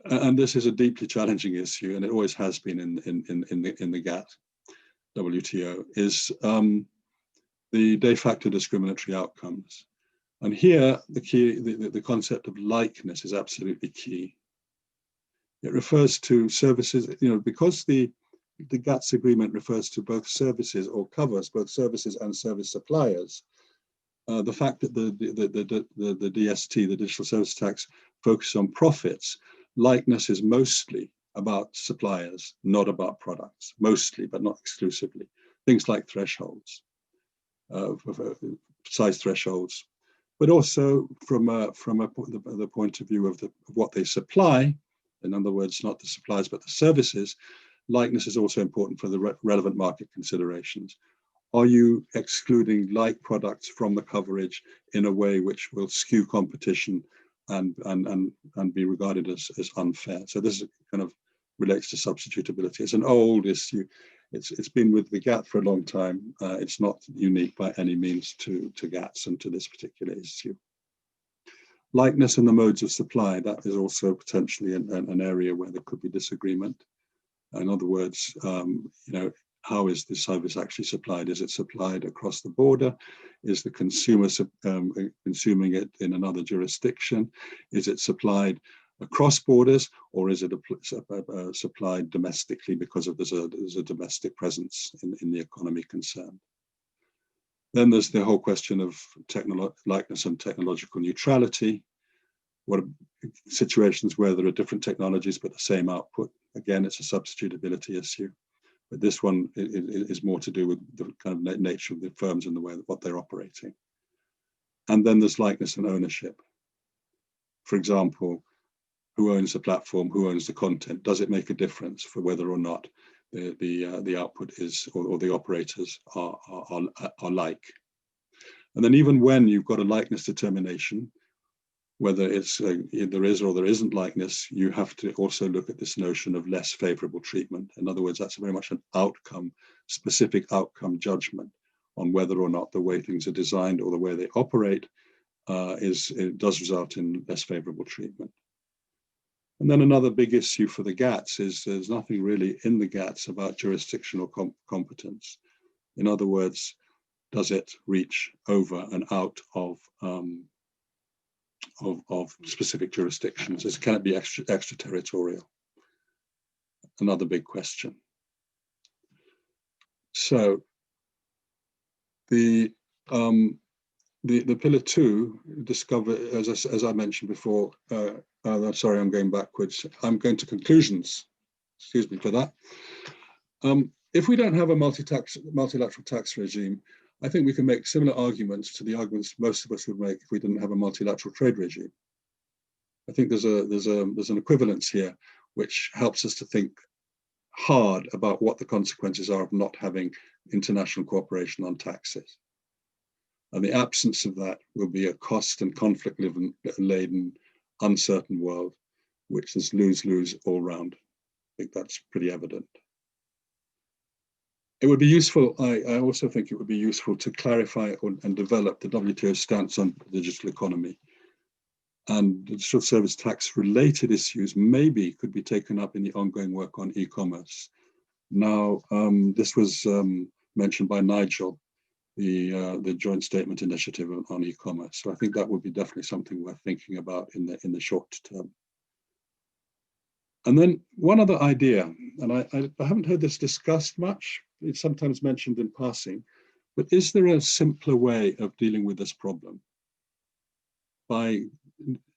and this is a deeply challenging issue, and it always has been in the GATT WTO, is the de facto discriminatory outcomes. And here, the concept of likeness is absolutely key. It refers to services, because the GATS agreement refers to both services or covers both services and service suppliers. The fact that the DST, the digital service tax, focuses on profits, likeness is mostly about suppliers, not about products, mostly, but not exclusively. Things like thresholds, size thresholds, but also from the point of view of what they supply. In other words, not the suppliers, but the services. Likeness is also important for the relevant market considerations. Are you excluding like products from the coverage in a way which will skew competition and be regarded as unfair? So this kind of relates to substitutability. It's an old issue. It's been with the GATT for a long time. It's not unique by any means to GATS and to this particular issue. Likeness in the modes of supply, that is also potentially an area where there could be disagreement. In other words, how is this service actually supplied? Is it supplied across the border? Is the consumer consuming it in another jurisdiction? Is it supplied across borders, or is it supplied domestically because there's a domestic presence in the economy concerned? Then there's the whole question of likeness and technological neutrality. What are situations where there are different technologies but the same output? Again, it's a substitutability issue. But this one is more to do with the kind of nature of the firms and the way what they're operating. And then there's likeness and ownership. For example, who owns the platform? Who owns the content? Does it make a difference for whether or not the output is or the operators are like? And then even when you've got a likeness determination, whether it's there is or there isn't likeness, you have to also look at this notion of less favorable treatment. In other words, that's very much an outcome, specific outcome judgment on whether or not the way things are designed or the way they operate it does result in less favorable treatment. And then another big issue for the GATS is there's nothing really in the GATS about jurisdictional competence. In other words, does it reach over and out of specific jurisdictions? Can it be extraterritorial? Another big question. So the pillar 2 discover, as I mentioned before, sorry, I'm going backwards. I'm going to conclusions. Excuse me for that. If we don't have a multilateral tax regime, I think we can make similar arguments to the arguments most of us would make if we didn't have a multilateral trade regime. I think there's an equivalence here which helps us to think hard about what the consequences are of not having international cooperation on taxes. And the absence of that will be a cost and conflict-laden, uncertain world, which is lose-lose all round. I think that's pretty evident. It would be useful, I also think it would be useful to clarify and develop the WTO stance on the digital economy. And digital service tax related issues maybe could be taken up in the ongoing work on e-commerce. Now, this was mentioned by Nigel, the joint statement initiative on e-commerce. So I think that would be definitely something worth thinking about in the short term. And then one other idea, and I haven't heard this discussed much, it's sometimes mentioned in passing, but is there a simpler way of dealing with this problem by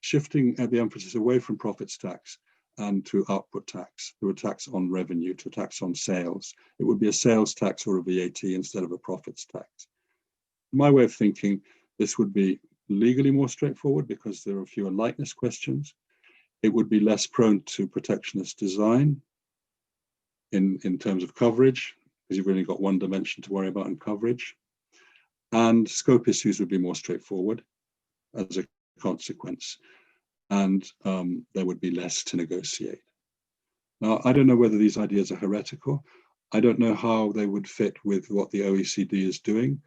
shifting the emphasis away from profits tax and to output tax, to a tax on revenue, to a tax on sales? It would be a sales tax or a VAT instead of a profits tax. My way of thinking, this would be legally more straightforward because there are fewer likeness questions. It would be less prone to protectionist design in terms of coverage, because you've only got one dimension to worry about in coverage. And scope issues would be more straightforward as a consequence. And there would be less to negotiate. Now, I don't know whether these ideas are heretical. I don't know how they would fit with what the OECD is doing.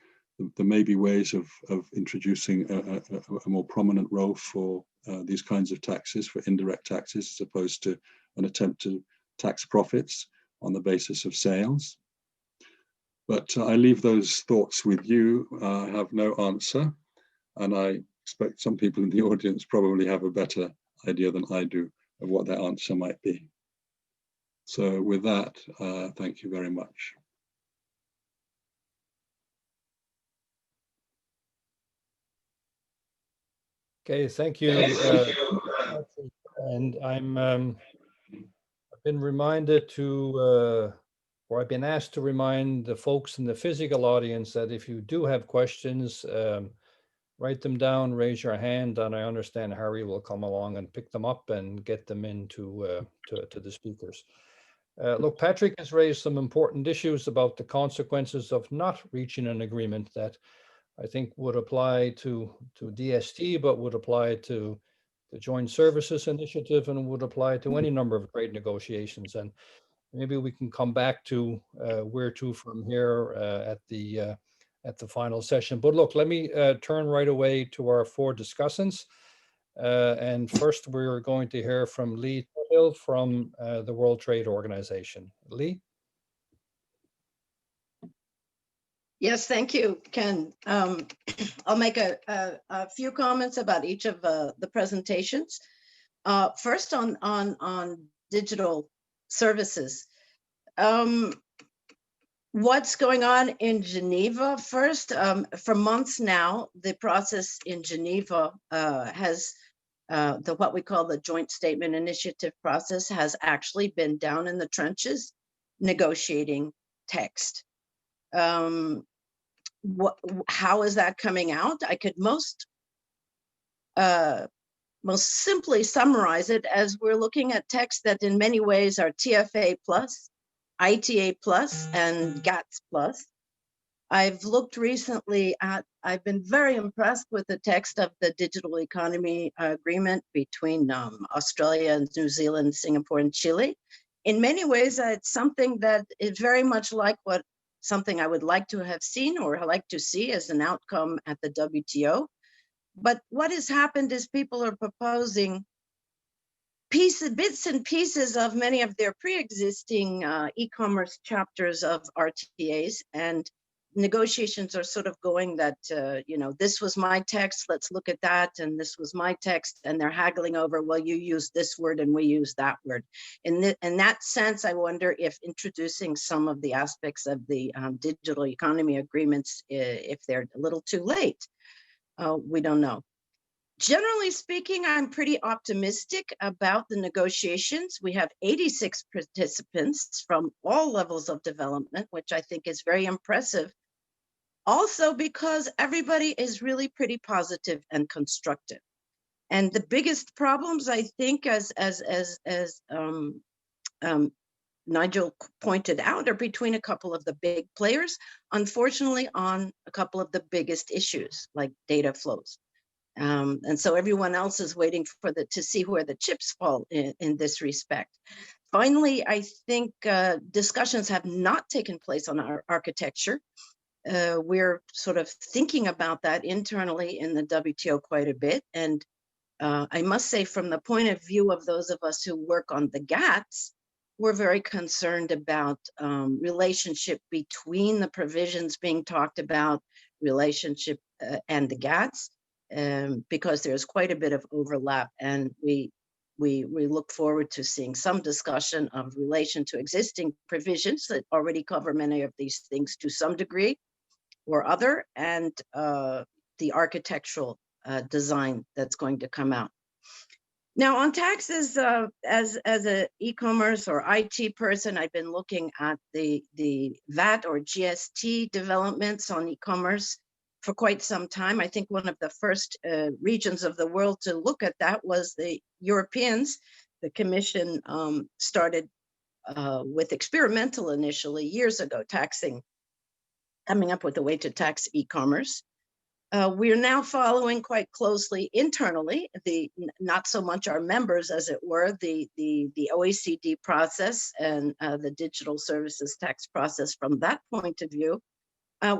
There may be ways of introducing a more prominent role for these kinds of taxes, for indirect taxes, as opposed to an attempt to tax profits on the basis of sales. But I leave those thoughts with you. I have no answer, and I expect some people in the audience probably have a better idea than I do of what their answer might be. So with that, thank you very much. Okay, thank you. And I've been reminded to, or I've been asked to remind the folks in the physical audience that if you do have questions, write them down, raise your hand, and I understand Harry will come along and pick them up and get them into to the speakers. Look, Patrick has raised some important issues about the consequences of not reaching an agreement that I think would apply to DST, but would apply to the Joint Services Initiative and would apply to any number of trade negotiations. And maybe we can come back to where to from here at the final session. But look, let me turn right away to our four discussants. And first, we're going to hear from Lee Hill from the World Trade Organization. Lee? Yes, thank you, Ken. I'll make a few comments about each of the presentations. First, on digital services. What's going on in Geneva? First, for months now, the process in Geneva has what we call the Joint Statement Initiative process has actually been down in the trenches negotiating text. How is that coming out? I could most simply summarize it as we're looking at texts that in many ways are TFA plus, ITA plus, and GATS plus. I've looked recently at, I've been very impressed with the text of the Digital Economy Agreement between Australia and New Zealand, Singapore, and Chile. In many ways, it's something that is very much like something I would like to have seen or like to see as an outcome at the WTO. But what has happened is people are proposing bits and pieces of many of their pre-existing e-commerce chapters of RTAs, and negotiations are sort of going that, this was my text, let's look at that, and this was my text, and they're haggling over, well, you use this word and we use that word. In that sense, I wonder if introducing some of the aspects of the digital economy agreements, if they're a little too late, we don't know. Generally speaking, I'm pretty optimistic about the negotiations. We have 86 participants from all levels of development, which I think is very impressive. Also because everybody is really pretty positive and constructive. And the biggest problems, I think, as Nigel pointed out, are between a couple of the big players, unfortunately on a couple of the biggest issues like data flows. And so everyone else is waiting for to see where the chips fall in this respect. Finally, I think discussions have not taken place on our architecture. We're sort of thinking about that internally in the WTO quite a bit. And I must say, from the point of view of those of us who work on the GATS, we're very concerned about relationship between the provisions being talked about, relationship and the GATS. Because there's quite a bit of overlap, and we we look forward to seeing some discussion of relation to existing provisions that already cover many of these things to some degree or other, and the architectural design that's going to come out. Now on taxes, as an e-commerce or IT person, I've been looking at the VAT or GST developments on e-commerce for quite some time. I think one of the first regions of the world to look at that was the Europeans. The Commission started with experimental initially years ago, coming up with a way to tax e-commerce. We're now following quite closely internally, not so much our members as it were, the OECD process and the digital services tax process from that point of view.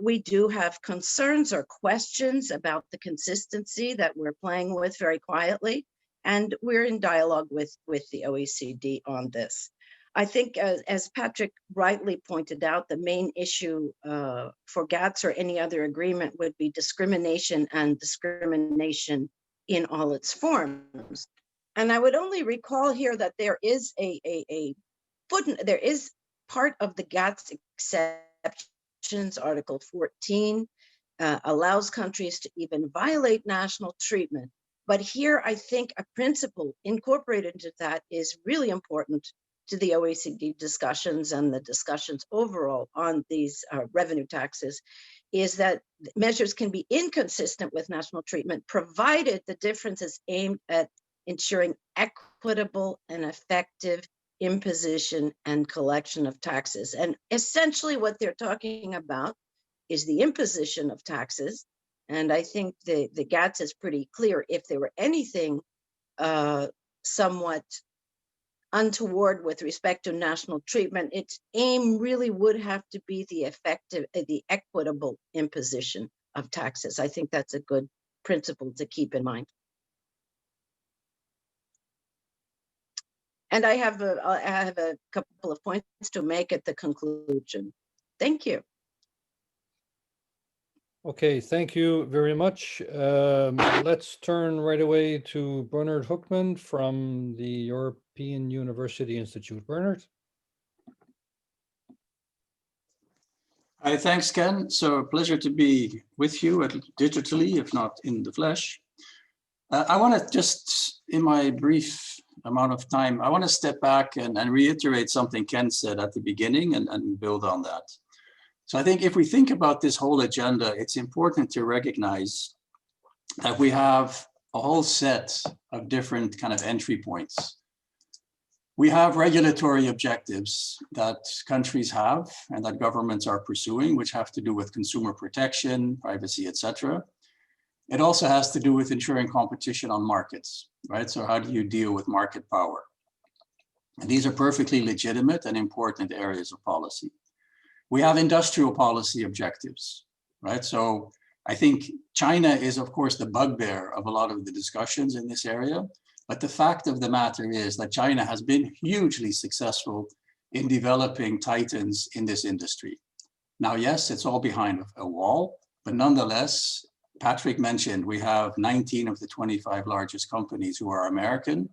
We do have concerns or questions about the consistency that we're playing with very quietly, and we're in dialogue with the OECD on this. I think, as Patrick rightly pointed out, the main issue for GATS or any other agreement would be discrimination, and discrimination in all its forms. And I would only recall here that there is a footnote, there is part of the GATS exceptions, Article 14, allows countries to even violate national treatment. But here, I think a principle incorporated into that is really important to the OECD discussions and the discussions overall on these revenue taxes, is that measures can be inconsistent with national treatment, provided the difference is aimed at ensuring equitable and effective imposition and collection of taxes. And essentially what they're talking about is the imposition of taxes. And I think the GATS is pretty clear. If there were anything somewhat untoward with respect to national treatment, its aim really would have to be the effective, the equitable imposition of taxes. I think that's a good principle to keep in mind. And I have a couple of points to make at the conclusion. Thank you. Okay, thank you very much. Let's turn right away to Bernard Hoekman from the European University Institute. Bernard. Hi, thanks, Ken. So a pleasure to be with you digitally, if not in the flesh. I want to just, in my brief amount of time, I want to step back and reiterate something Ken said at the beginning and build on that. So I think if we think about this whole agenda, it's important to recognize that we have a whole set of different kind of entry points. We have regulatory objectives that countries have and that governments are pursuing, which have to do with consumer protection, privacy, etc. It also has to do with ensuring competition on markets, right? So how do you deal with market power? And these are perfectly legitimate and important areas of policy. We have industrial policy objectives, right? So I think China is, of course, the bugbear of a lot of the discussions in this area. But the fact of the matter is that China has been hugely successful in developing titans in this industry. Now, yes, it's all behind a wall, but nonetheless, Patrick mentioned we have 19 of the 25 largest companies who are American.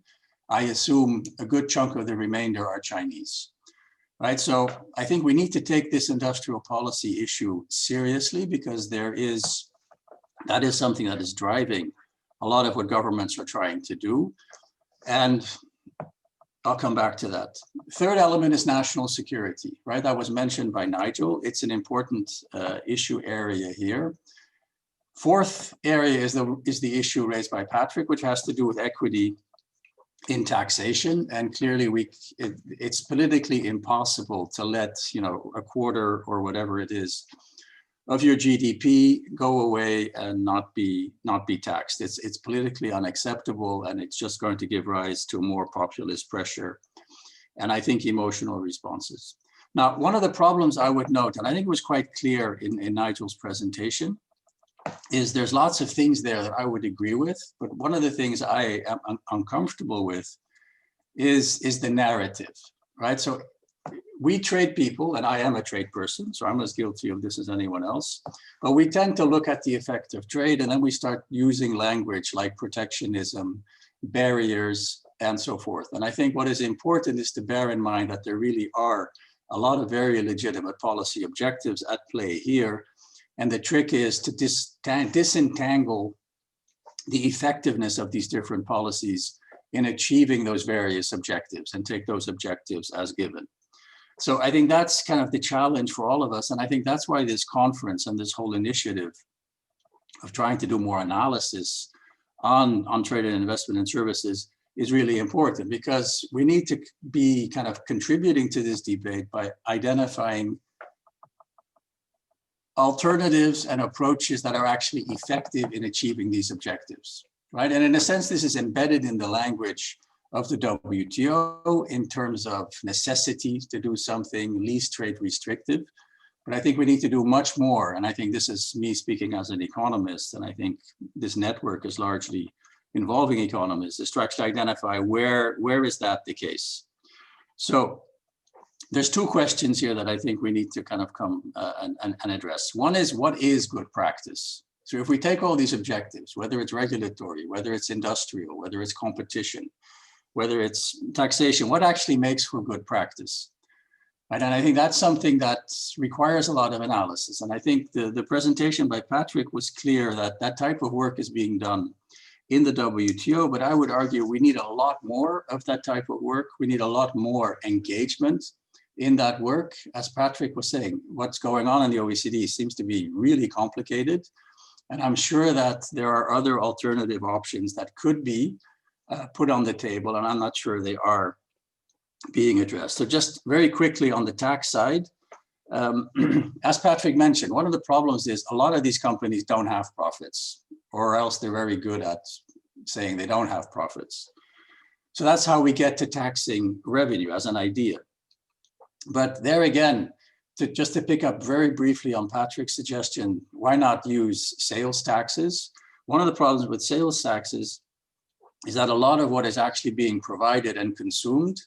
I assume a good chunk of the remainder are Chinese. Right, so I think we need to take this industrial policy issue seriously, because that is something that is driving a lot of what governments are trying to do. And I'll come back to that. Third element is national security, right? That was mentioned by Nigel. It's an important issue area here. Fourth area is the issue raised by Patrick, which has to do with equity in taxation, and clearly it's politically impossible to let a quarter or whatever it is of your GDP go away and not be taxed. It's politically unacceptable, and it's just going to give rise to more populist pressure and I think emotional responses. Now, one of the problems I would note, and I think it was quite clear in Nigel's presentation, is there's lots of things there that I would agree with, but one of the things I am uncomfortable with is the narrative, right? So we trade people, and I am a trade person, so I'm as guilty of this as anyone else, but we tend to look at the effect of trade, and then we start using language like protectionism, barriers, and so forth. And I think what is important is to bear in mind that there really are a lot of very legitimate policy objectives at play here. And the trick is to disentangle the effectiveness of these different policies in achieving those various objectives and take those objectives as given. So I think that's kind of the challenge for all of us. And I think that's why this conference and this whole initiative of trying to do more analysis on trade and investment and services is really important, because we need to be kind of contributing to this debate by identifying alternatives and approaches that are actually effective in achieving these objectives, right? And in a sense, this is embedded in the language of the WTO in terms of necessity to do something least trade restrictive. But I think we need to do much more. And I think this is me speaking as an economist. And I think this network is largely involving economists, is to actually identify where is that the case. So there's two questions here that I think we need to kind of come and address. One is, what is good practice? So if we take all these objectives, whether it's regulatory, whether it's industrial, whether it's competition, whether it's taxation, what actually makes for good practice? And I think that's something that requires a lot of analysis. And I think the presentation by Patrick was clear that that type of work is being done in the WTO, but I would argue we need a lot more of that type of work. We need a lot more engagement in that work. As Patrick was saying, what's going on in the OECD seems to be really complicated. And I'm sure that there are other alternative options that could be put on the table, and I'm not sure they are being addressed. So just very quickly on the tax side, as Patrick mentioned, one of the problems is a lot of these companies don't have profits, or else they're very good at saying they don't have profits. So that's how we get to taxing revenue as an idea. But there again, just to pick up very briefly on Patrick's suggestion, why not use sales taxes? One of the problems with sales taxes is that a lot of what is actually being provided and consumed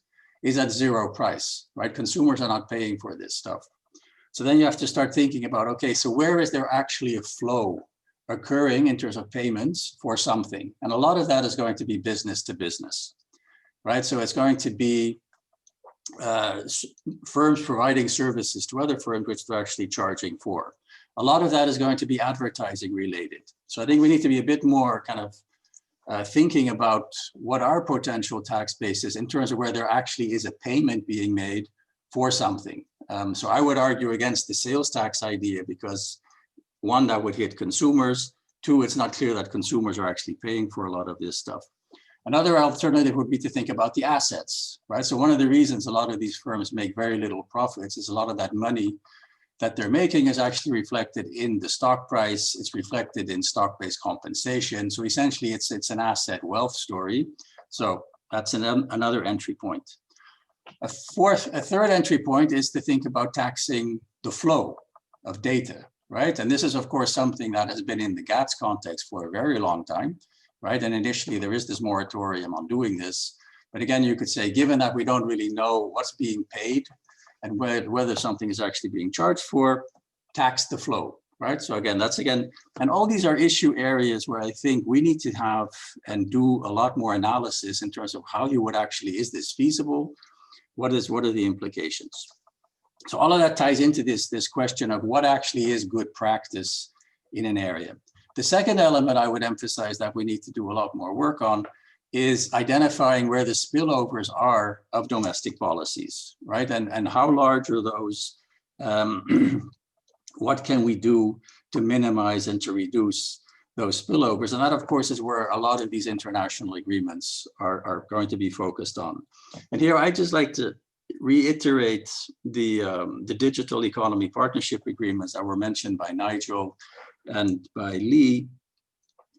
is at zero price, right? Consumers are not paying for this stuff. So then you have to start thinking about, okay, so where is there actually a flow occurring in terms of payments for something? And a lot of that is going to be business to business, right? So it's going to be firms providing services to other firms which they're actually charging for. A lot of that is going to be advertising related. So I think we need to be a bit more kind of thinking about what our potential tax base is in terms of where there actually is a payment being made for something. So I would argue against the sales tax idea because one, that would hit consumers. Two, it's not clear that consumers are actually paying for a lot of this stuff. Another alternative would be to think about the assets, right? So one of the reasons a lot of these firms make very little profits is a lot of that money that they're making is actually reflected in the stock price. It's reflected in stock-based compensation. So essentially it's an asset wealth story. So that's another entry point. A third entry point is to think about taxing the flow of data, right? And this is of course something that has been in the GATS context for a very long time, right? And initially there is this moratorium on doing this. But again, you could say, given that we don't really know what's being paid and whether something is actually being charged for, tax the flow, right? So again, and all these are issue areas where I think we need to have and do a lot more analysis in terms of how you would actually, is this feasible? What are the implications? So all of that ties into this question of what actually is good practice in an area. The second element I would emphasize that we need to do a lot more work on is identifying where the spillovers are of domestic policies, right? And how large are those? What can we do to minimize and to reduce those spillovers? And that, of course, is where a lot of these international agreements are going to be focused on. And here, I'd just like to reiterate the digital economy partnership agreements that were mentioned by Nigel and by Lee.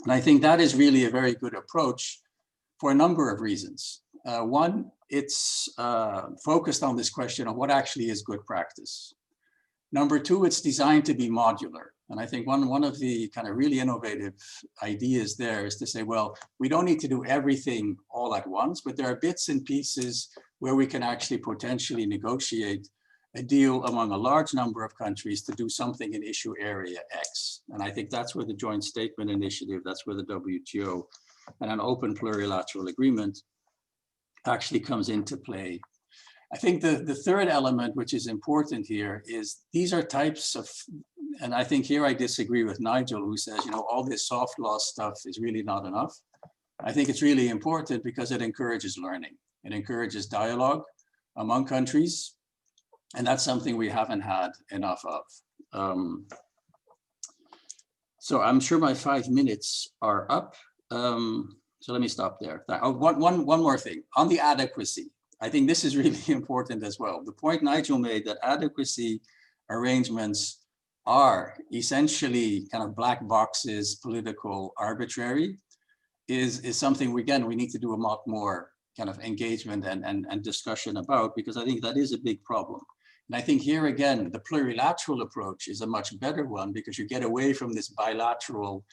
And I think that is really a very good approach for a number of reasons. One, it's focused on this question of what actually is good practice. Number two, it's designed to be modular. And I think one of the kind of really innovative ideas there is to say, well, we don't need to do everything all at once, but there are bits and pieces where we can actually potentially negotiate a deal among a large number of countries to do something in issue area X. And I think that's where the joint statement initiative, that's where the WTO and an open plurilateral agreement actually comes into play. I think the third element, which is important here, is these are types of, and I think here I disagree with Nigel, who says, you know, all this soft law stuff is really not enough. I think it's really important because it encourages learning. It encourages dialogue among countries. And that's something we haven't had enough of. So I'm sure my 5 minutes are up. So let me stop there. One more thing on the adequacy. I think this is really important as well. The point Nigel made that adequacy arrangements are essentially kind of black boxes, political, arbitrary, is something, again, we need to do a lot more kind of engagement and discussion about, because I think that is a big problem. And I think here again, the plurilateral approach is a much better one, because you get away from this bilateral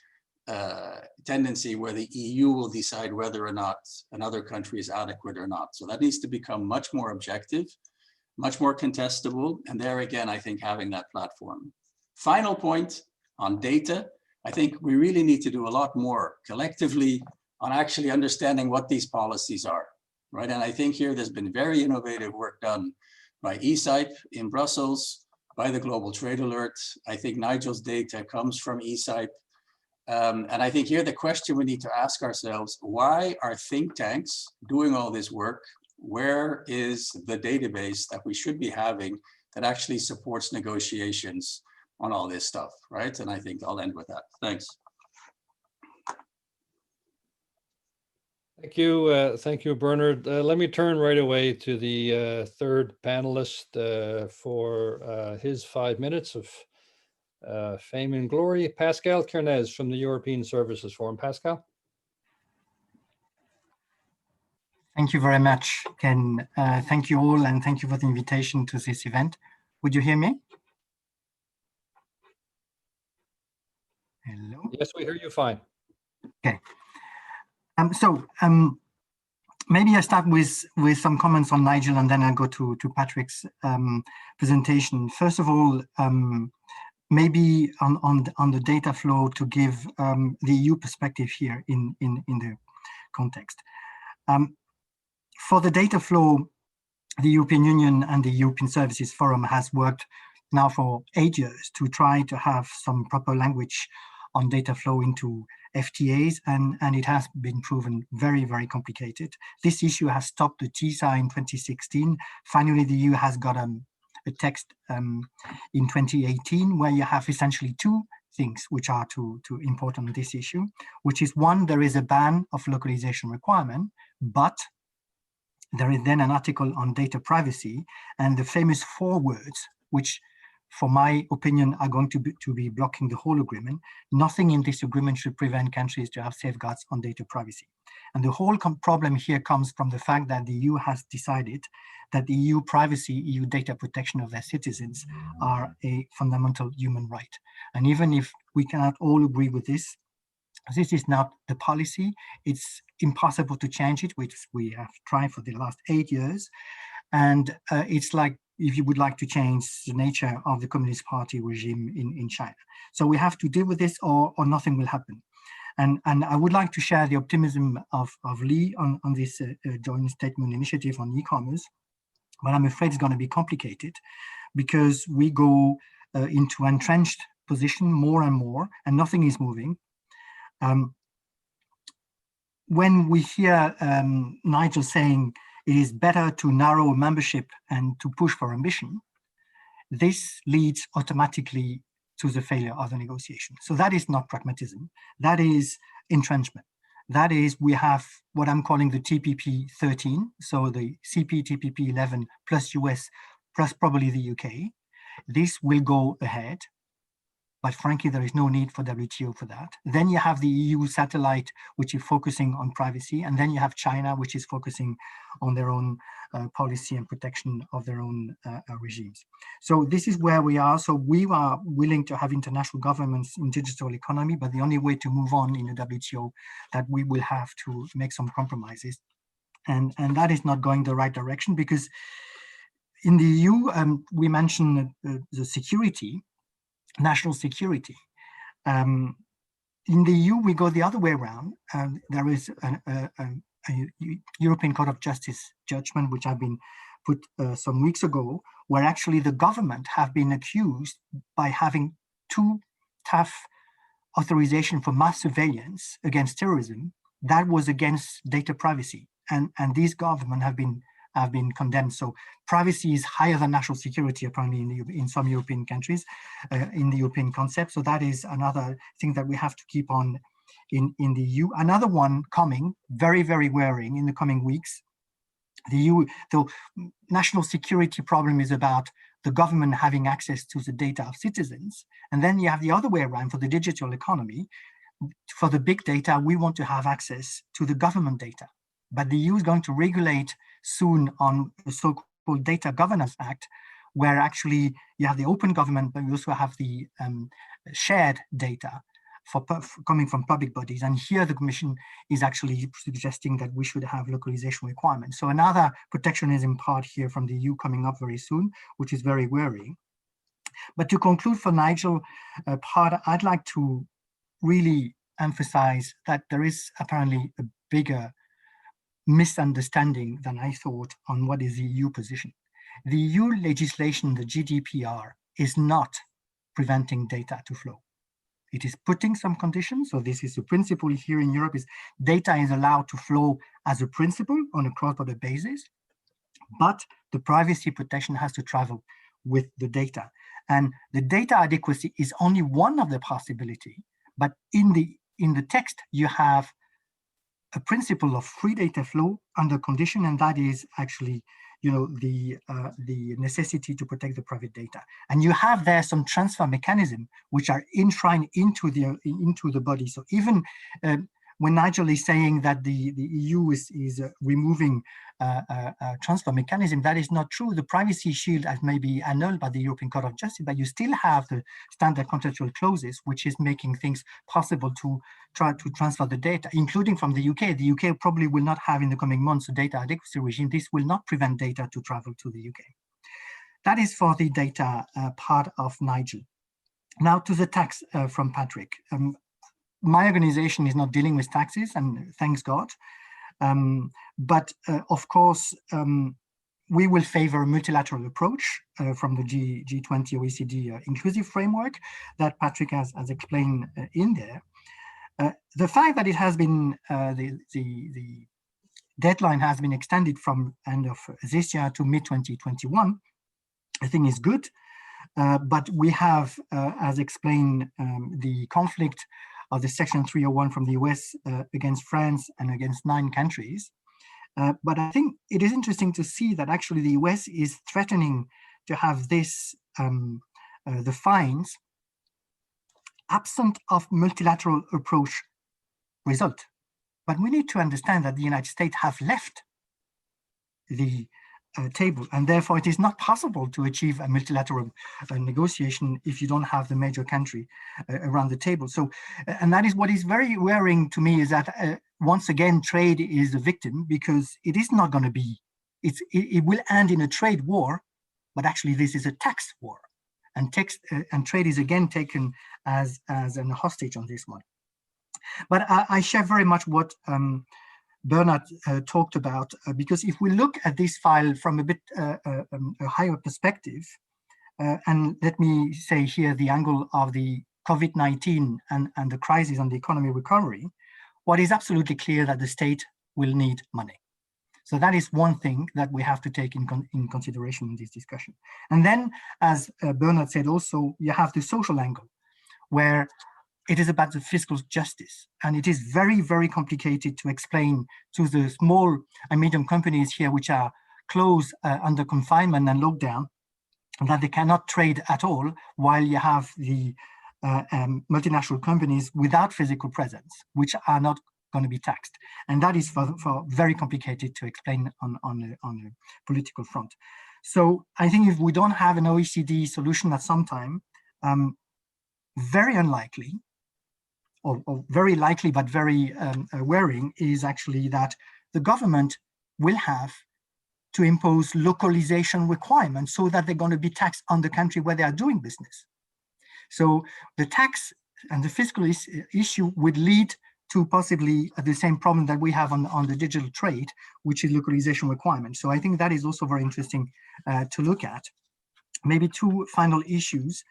tendency where the EU will decide whether or not another country is adequate or not. So that needs to become much more objective, much more contestable. And there again, I think having that platform. Final point on data, I think we really need to do a lot more collectively on actually understanding what these policies are, right? And I think here there's been very innovative work done by ESIP in Brussels, by the Global Trade Alert. I think Nigel's data comes from ESIP. And I think here the question we need to ask ourselves, why are think tanks doing all this work? Where is the database that we should be having that actually supports negotiations on all this stuff, right? And I think I'll end with that. Thanks. Thank you, Bernard. Let me turn right away to the third panelist for his 5 minutes of fame and glory, Pascal Kernes from the European Services Forum. Pascal. Thank you very much, Ken. Thank you all, and thank you for the invitation to this event. Would you hear me? Hello? Yes, we hear you fine. Okay. Maybe I start with some comments on Nigel, and then I'll go to Patrick's presentation. First of all, maybe on the data flow, to give the EU perspective here in the context. For the data flow, the European Union and the European Services Forum has worked now for 8 years to try to have some proper language on data flow into FTAs, and it has been proven very, very complicated. This issue has stopped the TIISA in 2016. Finally, the EU has got a text in 2018 where you have essentially two things which are too important on this issue, which is one, there is a ban of localization requirement, but there is then an article on data privacy and the famous 4 words, which for my opinion are going to be blocking the whole agreement. Nothing in this agreement should prevent countries to have safeguards on data privacy. And the whole problem here comes from the fact that the EU has decided that the EU privacy, EU data protection of their citizens are a fundamental human right. And even if we cannot all agree with this, this is not the policy. It's impossible to change it, which we have tried for the last 8 years. And it's like if you would like to change the nature of the Communist Party regime in China. So we have to deal with this or nothing will happen. And I would like to share the optimism of Lee on this joint statement initiative on e-commerce, but I'm afraid it's going to be complicated because we go into entrenched position more and more and nothing is moving. When we hear Nigel saying it is better to narrow membership and to push for ambition, this leads automatically to the failure of the negotiation. So that is not pragmatism. That is entrenchment. That is, we have what I'm calling the TPP 13, so the CPTPP 11 plus US plus probably the UK. This will go ahead, but frankly, there is no need for WTO for that. Then you have the EU satellite, which is focusing on privacy. And then you have China, which is focusing on their own policy and protection of their own regimes. So this is where we are. So we are willing to have international governments in digital economy, but the only way to move on in the WTO, that we will have to make some compromises. And that is not going the right direction, because in the EU, we mentioned the security, national security. In the EU, we go the other way around. There is European Court of Justice judgment, which have been put some weeks ago, where actually the government have been accused by having too tough authorization for mass surveillance against terrorism that was against data privacy, and these governments have been condemned. So privacy is higher than national security, apparently, in some European countries, in the European concept. So that is another thing that we have to keep on in the EU. Another one coming, very, very worrying in the coming weeks. The EU, the national security problem is about the government having access to the data of citizens. And then you have the other way around for the digital economy. For the big data, we want to have access to the government data. But the EU is going to regulate soon on the so-called Data Governance Act, where actually you have the open government, but you also have the shared data coming from public bodies. And here the Commission is actually suggesting that we should have localization requirements. So another protectionism part here from the EU coming up very soon, which is very worrying. But to conclude for Nigel part, I'd like to really emphasize that there is apparently a bigger misunderstanding than I thought on what is the EU position. The EU legislation, the GDPR, is not preventing data to flow. It is putting some conditions. So this is the principle here in Europe, is data is allowed to flow as a principle on a cross-border basis, but the privacy protection has to travel with the data. And the data adequacy is only one of the possibility, but in the text, you have a principle of free data flow under condition, and that is actually, the necessity to protect the private data. And you have there some transfer mechanism which are enshrined into the body. So even when Nigel is saying that the EU is removing a transfer mechanism, that is not true. The privacy shield has maybe annulled by the European Court of Justice, but you still have the standard contractual clauses, which is making things possible to try to transfer the data, including from the UK. The UK probably will not have in the coming months a data adequacy regime. This will not prevent data to travel to the UK. That is for the data part of Nigel. Now to the tax from Patrick. My organization is not dealing with taxes, and thanks God. But of course, we will favor a multilateral approach from the G20 OECD inclusive framework that Patrick has explained in there. The fact that it has been, the deadline has been extended from end of this year to mid-2021, I think is good. But we have, as explained, the conflict of the Section 301 from the US against France and against 9 countries. But I think it is interesting to see that actually the US is threatening to have this, the fines, absent of multilateral approach result. But we need to understand that the United States have left the table, and therefore it is not possible to achieve a multilateral negotiation if you don't have the major country around the table. So, and that is what is very worrying to me, is that once again trade is a victim, because it is not going to be, it will end in a trade war, but actually this is a tax war, and trade is again taken as an hostage on this one. But I share very much what Bernard talked about, because if we look at this file from a bit a higher perspective, and let me say here the angle of the COVID-19 and the crisis on the economy recovery, what is absolutely clear that the state will need money. So that is one thing that we have to take in consideration in this discussion. And then, as Bernard said also, you have the social angle, where it is about the fiscal justice. And it is very, very complicated to explain to the small and medium companies here, which are closed under confinement and lockdown, that they cannot trade at all, while you have the multinational companies without physical presence, which are not going to be taxed. And that is for very complicated to explain on a political front. So I think if we don't have an OECD solution at some time, very unlikely, or very likely, but very worrying, is actually that the government will have to impose localization requirements so that they're going to be taxed on the country where they are doing business. So the tax and the fiscal issue would lead to possibly the same problem that we have on the digital trade, which is localization requirements. So I think that is also very interesting to look at. Maybe two final issues.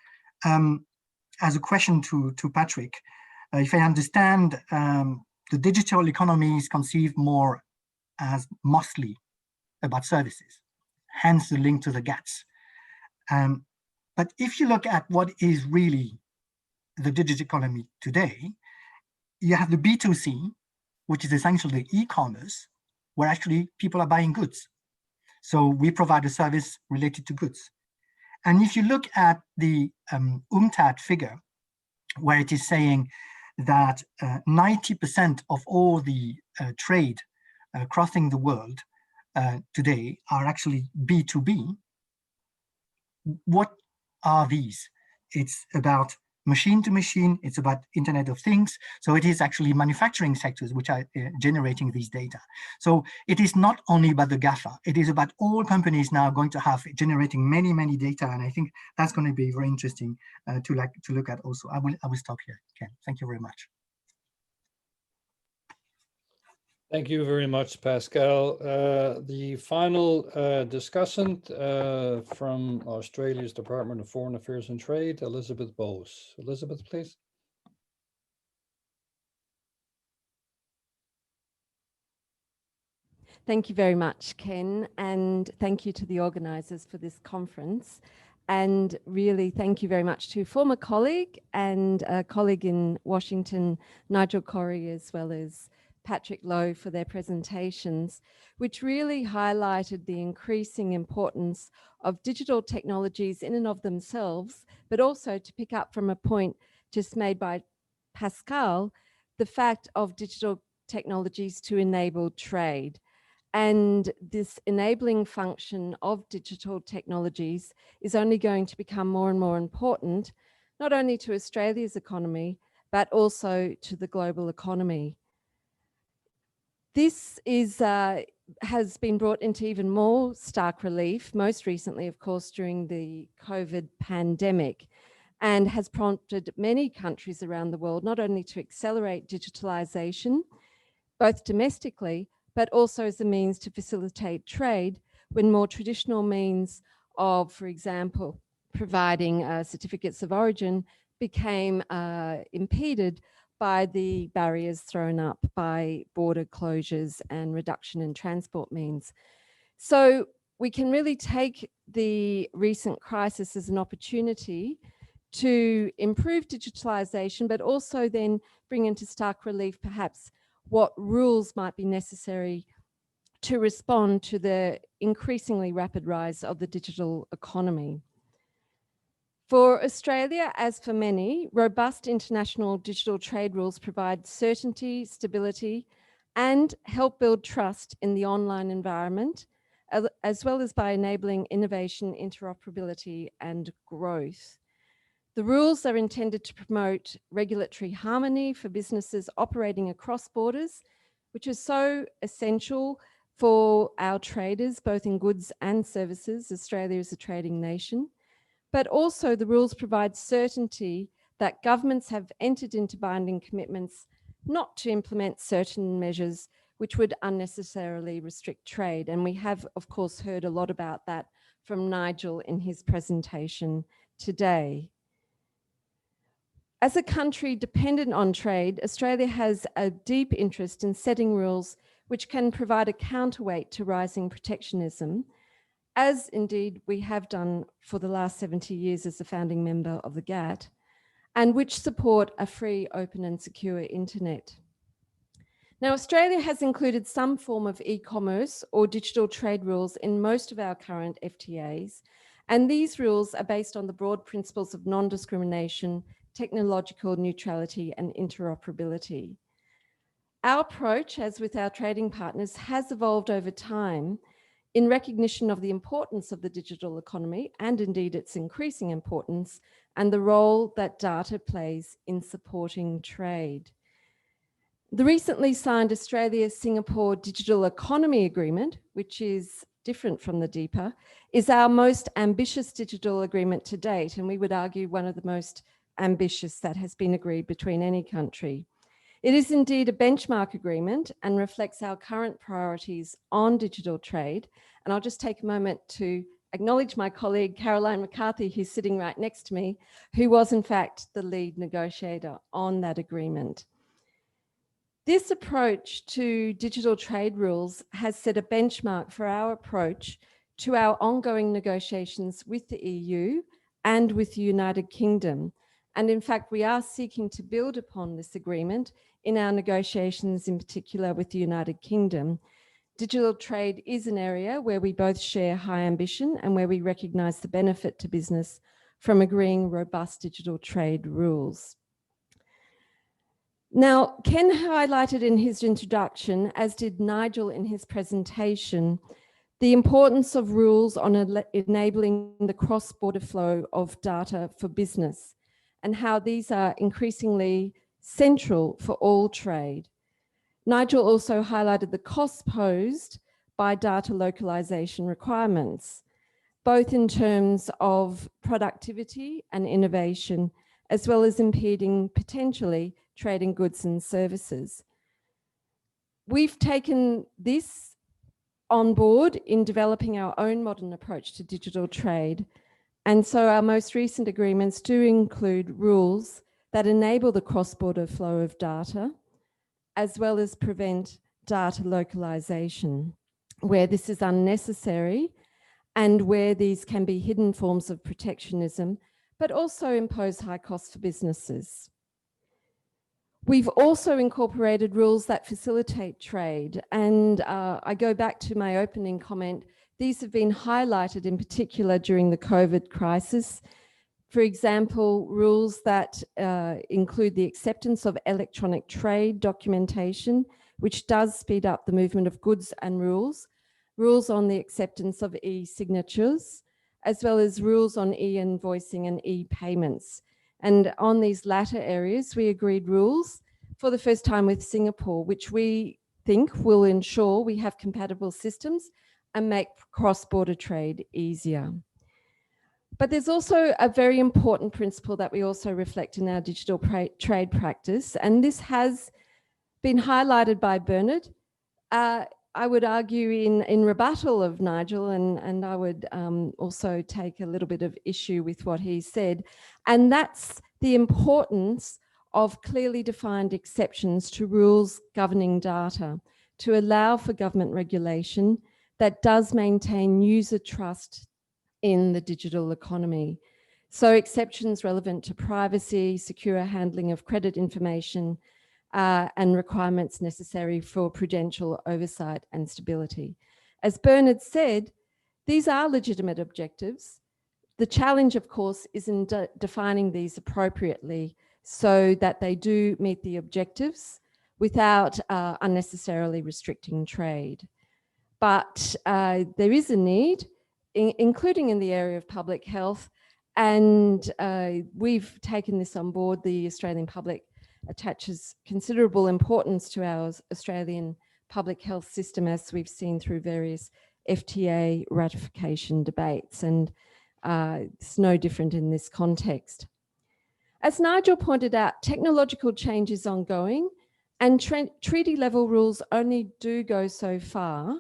As a question to Patrick, if I understand, the digital economy is conceived more as mostly about services, hence the link to the GATS. But if you look at what is really the digital economy today, you have the B2C, which is essentially e-commerce, where actually people are buying goods. So we provide a service related to goods. And if you look at the UNCTAD figure, where it is saying that 90% of all the trade crossing the world today are actually B2B, what are these? It's about machine to machine, it's about Internet of Things. So it is actually manufacturing sectors which are generating these data. So it is not only about the GAFA, it is about all companies now going to have generating many, many data. And I think that's going to be very interesting to look at also. I will stop here, Ken. Thank you very much. Thank you very much, Pascal. The final discussant from Australia's Department of Foreign Affairs and Trade, Elizabeth Bowes. Elizabeth, please. Thank you very much, Ken, and thank you to the organisers for this conference. And really, thank you very much to former colleague and a colleague in Washington, Nigel Corrie, as well as Patrick Lowe, for their presentations, which really highlighted the increasing importance of digital technologies in and of themselves, but also to pick up from a point just made by Pascal, the fact of digital technologies to enable trade. And this enabling function of digital technologies is only going to become more and more important, not only to Australia's economy, but also to the global economy. This has been brought into even more stark relief, most recently, of course, during the COVID pandemic, and has prompted many countries around the world not only to accelerate digitalization, both domestically, but also as a means to facilitate trade when more traditional means of, for example, providing certificates of origin became impeded by the barriers thrown up by border closures and reduction in transport means. So we can really take the recent crisis as an opportunity to improve digitalization, but also then bring into stark relief perhaps what rules might be necessary to respond to the increasingly rapid rise of the digital economy. For Australia, as for many, robust international digital trade rules provide certainty, stability, and help build trust in the online environment, as well as by enabling innovation, interoperability, and growth. The rules are intended to promote regulatory harmony for businesses operating across borders, which is so essential for our traders, both in goods and services. Australia is a trading nation. But also the rules provide certainty that governments have entered into binding commitments not to implement certain measures which would unnecessarily restrict trade. And we have, of course, heard a lot about that from Nigel in his presentation today. As a country dependent on trade, Australia has a deep interest in setting rules which can provide a counterweight to rising protectionism, as indeed we have done for the last 70 years as a founding member of the GATT, and which support a free, open and secure internet. Now, Australia has included some form of e-commerce or digital trade rules in most of our current FTAs, and these rules are based on the broad principles of non-discrimination, technological neutrality and interoperability. Our approach, as with our trading partners, has evolved over time in recognition of the importance of the digital economy and indeed its increasing importance and the role that data plays in supporting trade. The recently signed Australia-Singapore Digital Economy Agreement, which is different from the DIPA, is our most ambitious digital agreement to date, and we would argue one of the most ambitious that has been agreed between any country. It is indeed a benchmark agreement and reflects our current priorities on digital trade. And I'll just take a moment to acknowledge my colleague, Caroline McCarthy, who's sitting right next to me, who was in fact the lead negotiator on that agreement. This approach to digital trade rules has set a benchmark for our approach to our ongoing negotiations with the EU and with the United Kingdom. And in fact, we are seeking to build upon this agreement in our negotiations, in particular with the United Kingdom. Digital trade is an area where we both share high ambition and where we recognise the benefit to business from agreeing robust digital trade rules. Now, Ken highlighted in his introduction, as did Nigel in his presentation, the importance of rules on enabling the cross-border flow of data for business and how these are increasingly central for all trade. Nigel also highlighted the costs posed by data localization requirements, both in terms of productivity and innovation, as well as impeding potentially trade in goods and services. We've taken this on board in developing our own modern approach to digital trade. And so our most recent agreements do include rules that enable the cross-border flow of data, as well as prevent data localization, where this is unnecessary and where these can be hidden forms of protectionism, but also impose high costs for businesses. We've also incorporated rules that facilitate trade. And I go back to my opening comment. These have been highlighted in particular during the COVID crisis. For example, rules that include the acceptance of electronic trade documentation, which does speed up the movement of goods and rules on the acceptance of e-signatures, as well as rules on e-invoicing and e-payments. And on these latter areas, we agreed rules for the first time with Singapore, which we think will ensure we have compatible systems and make cross-border trade easier. But there's also a very important principle that we also reflect in our digital trade practice, and this has been highlighted by Bernard. I would argue in rebuttal of Nigel, and I would also take a little bit of issue with what he said, and that's the importance of clearly defined exceptions to rules governing data to allow for government regulation that does maintain user trust in the digital economy. So exceptions relevant to privacy, secure handling of credit information, and requirements necessary for prudential oversight and stability. As Bernard said, these are legitimate objectives. The challenge, of course, is in defining these appropriately so that they do meet the objectives without unnecessarily restricting trade. But there is a need, including in the area of public health, and we've taken this on board. The Australian public attaches considerable importance to our Australian public health system, as we've seen through various FTA ratification debates, and it's no different in this context. As Nigel pointed out, technological change is ongoing, and treaty level rules only do go so far,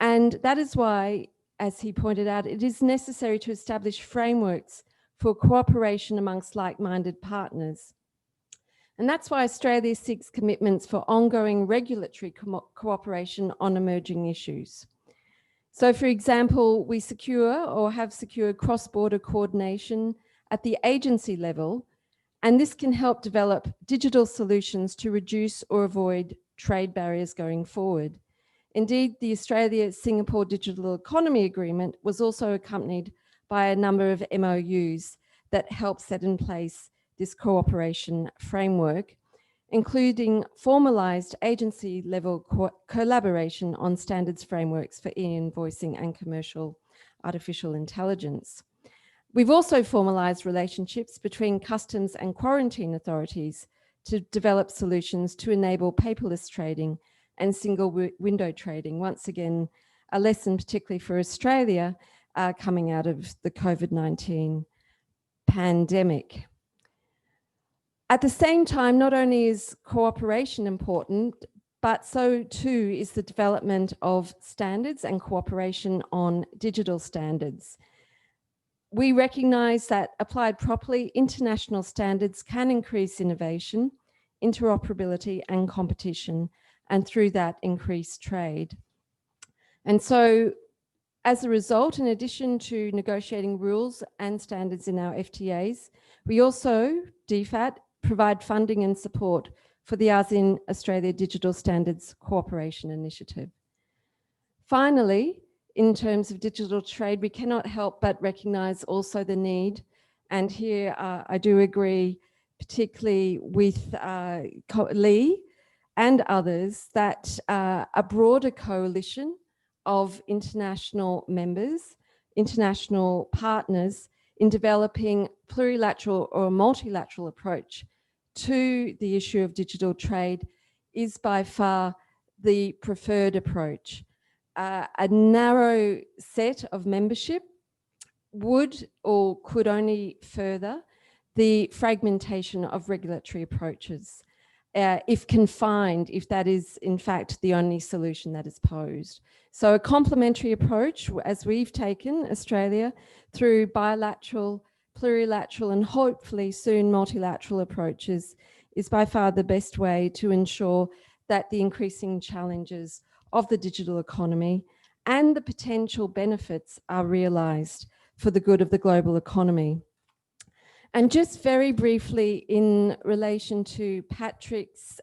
and that is why, as he pointed out, it is necessary to establish frameworks for cooperation amongst like-minded partners. And that's why Australia seeks commitments for ongoing regulatory cooperation on emerging issues. So, for example, we secure or have secured cross-border coordination at the agency level, and this can help develop digital solutions to reduce or avoid trade barriers going forward. Indeed, the Australia-Singapore Digital Economy Agreement was also accompanied by a number of MOUs that help set in place this cooperation framework, including formalised agency-level collaboration on standards frameworks for e-invoicing and commercial artificial intelligence. We've also formalised relationships between customs and quarantine authorities to develop solutions to enable paperless trading and single window trading. Once again, a lesson particularly for Australia coming out of the COVID-19 pandemic. At the same time, not only is cooperation important, but so too is the development of standards and cooperation on digital standards. We recognise that applied properly, international standards can increase innovation, interoperability and competition, and through that increase trade. And so as a result, in addition to negotiating rules and standards in our FTAs, we also, DFAT, provide funding and support for the ASEAN Australia Digital Standards Cooperation Initiative. Finally, in terms of digital trade, we cannot help but recognise also the need, and here I do agree particularly with Lee and others, that a broader coalition of international members, international partners in developing plurilateral or multilateral approach to the issue of digital trade is by far the preferred approach. A narrow set of membership would or could only further the fragmentation of regulatory approaches, if confined, if that is in fact the only solution that is posed. So a complementary approach, as we've taken Australia, through bilateral, plurilateral and hopefully soon multilateral approaches, is by far the best way to ensure that the increasing challenges of the digital economy and the potential benefits are realised for the good of the global economy. And just very briefly in relation to Patrick's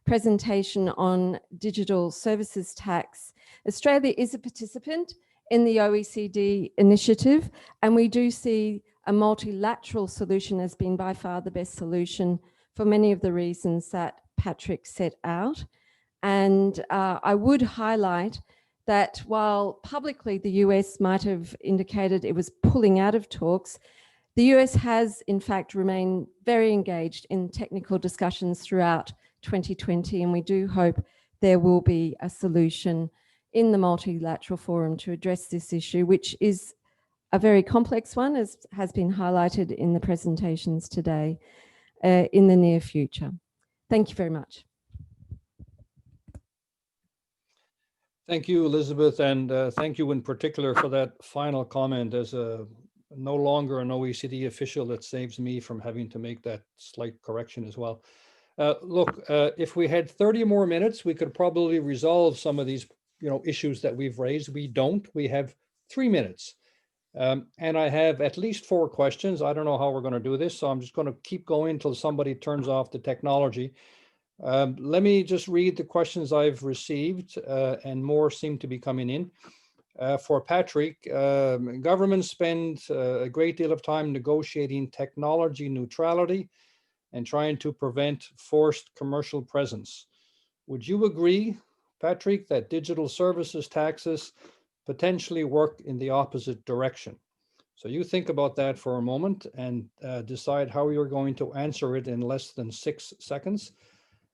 presentation on digital services tax, Australia is a participant in the OECD initiative, and we do see a multilateral solution as being by far the best solution for many of the reasons that Patrick set out. And I would highlight that while publicly the US might have indicated it was pulling out of talks, the US has in fact remained very engaged in technical discussions throughout 2020, and we do hope there will be a solution in the multilateral forum to address this issue, which is a very complex one, as has been highlighted in the presentations today, in the near future. Thank you very much. Thank you, Elizabeth, and thank you in particular for that final comment. As a no longer an OECD official, that saves me from having to make that slight correction as well. Look, if we had 30 more minutes, we could probably resolve some of these, issues that we've raised. We don't. We have 3 minutes, and I have at least 4 questions. I don't know how we're going to do this, so I'm just going to keep going until somebody turns off the technology. Let me just read the questions I've received, and more seem to be coming in. For Patrick, governments spend a great deal of time negotiating technology neutrality and trying to prevent forced commercial presence. Would you agree, Patrick, that digital services taxes potentially work in the opposite direction? So you think about that for a moment and decide how you're going to answer it in less than 6 seconds.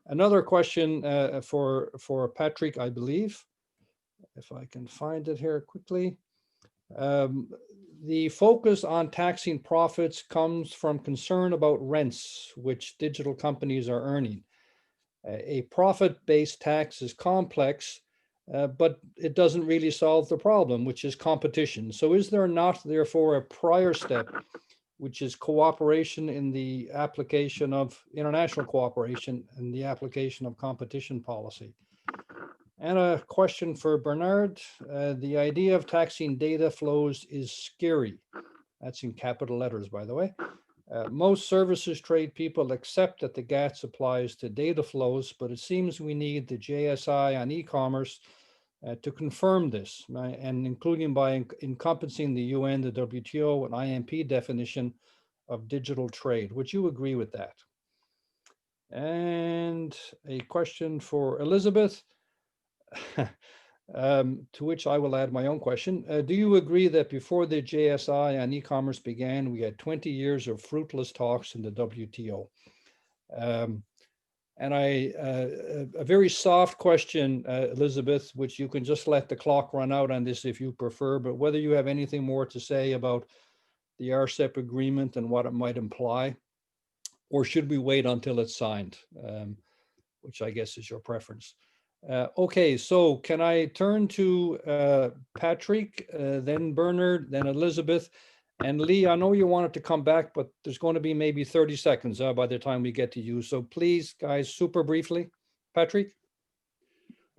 Another question for Patrick, I believe, if I can find it here quickly. The focus on taxing profits comes from concern about rents, which digital companies are earning. A profit-based tax is complex, but it doesn't really solve the problem, which is competition. So is there not, therefore, a prior step, which is cooperation in the application of international cooperation and the application of competition policy? And a question for Bernard. The idea of taxing data flows is scary. That's in capital letters, by the way. Most services trade people accept that the GATS applies to data flows, but it seems we need the JSI on e-commerce to confirm this, and including by encompassing the UN, the WTO, and IMP definition of digital trade. Would you agree with that? And a question for Elizabeth, to which I will add my own question. Do you agree that before the JSI on e-commerce began, we had 20 years of fruitless talks in the WTO? And a very soft question, Elizabeth, which you can just let the clock run out on this if you prefer, but whether you have anything more to say about the RCEP agreement and what it might imply. or should we wait until it's signed? Which I guess is your preference. Okay, so can I turn to Patrick, then Bernard, then Elizabeth, and Lee? I know you wanted to come back, but there's going to be maybe 30 seconds by the time we get to you. So please, guys, super briefly. Patrick?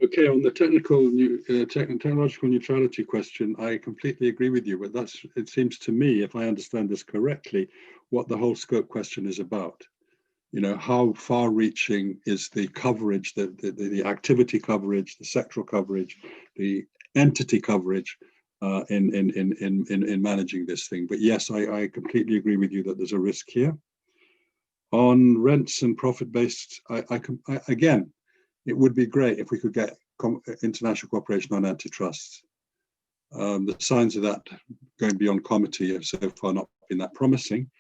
Okay, on the technological neutrality question, I completely agree with you, but it seems to me, if I understand this correctly, what the whole scope question is about. You know, how far-reaching is the coverage, the activity coverage, the sectoral coverage, the entity coverage in managing this thing? But yes, I completely agree with you that there's a risk here. On rents and profit-based, again, it would be great if we could get international cooperation on antitrust. The signs of that going beyond comity have so far not been that promising.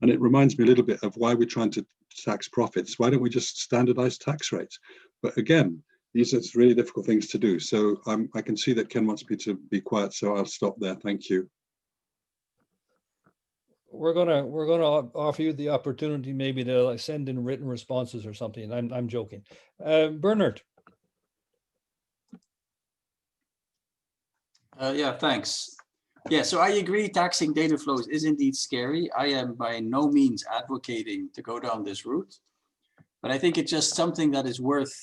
And it reminds me a little bit of why we're trying to tax profits. Why don't we just standardize tax rates? But again, these are really difficult things to do. So I can see that Ken wants me to be quiet, so I'll stop there. Thank you. We're gonna offer you the opportunity maybe to send in written responses or something. I'm joking. Bernard. Yeah, thanks. Yeah, so I agree taxing data flows is indeed scary. I am by no means advocating to go down this route, but I think it's just something that is worth,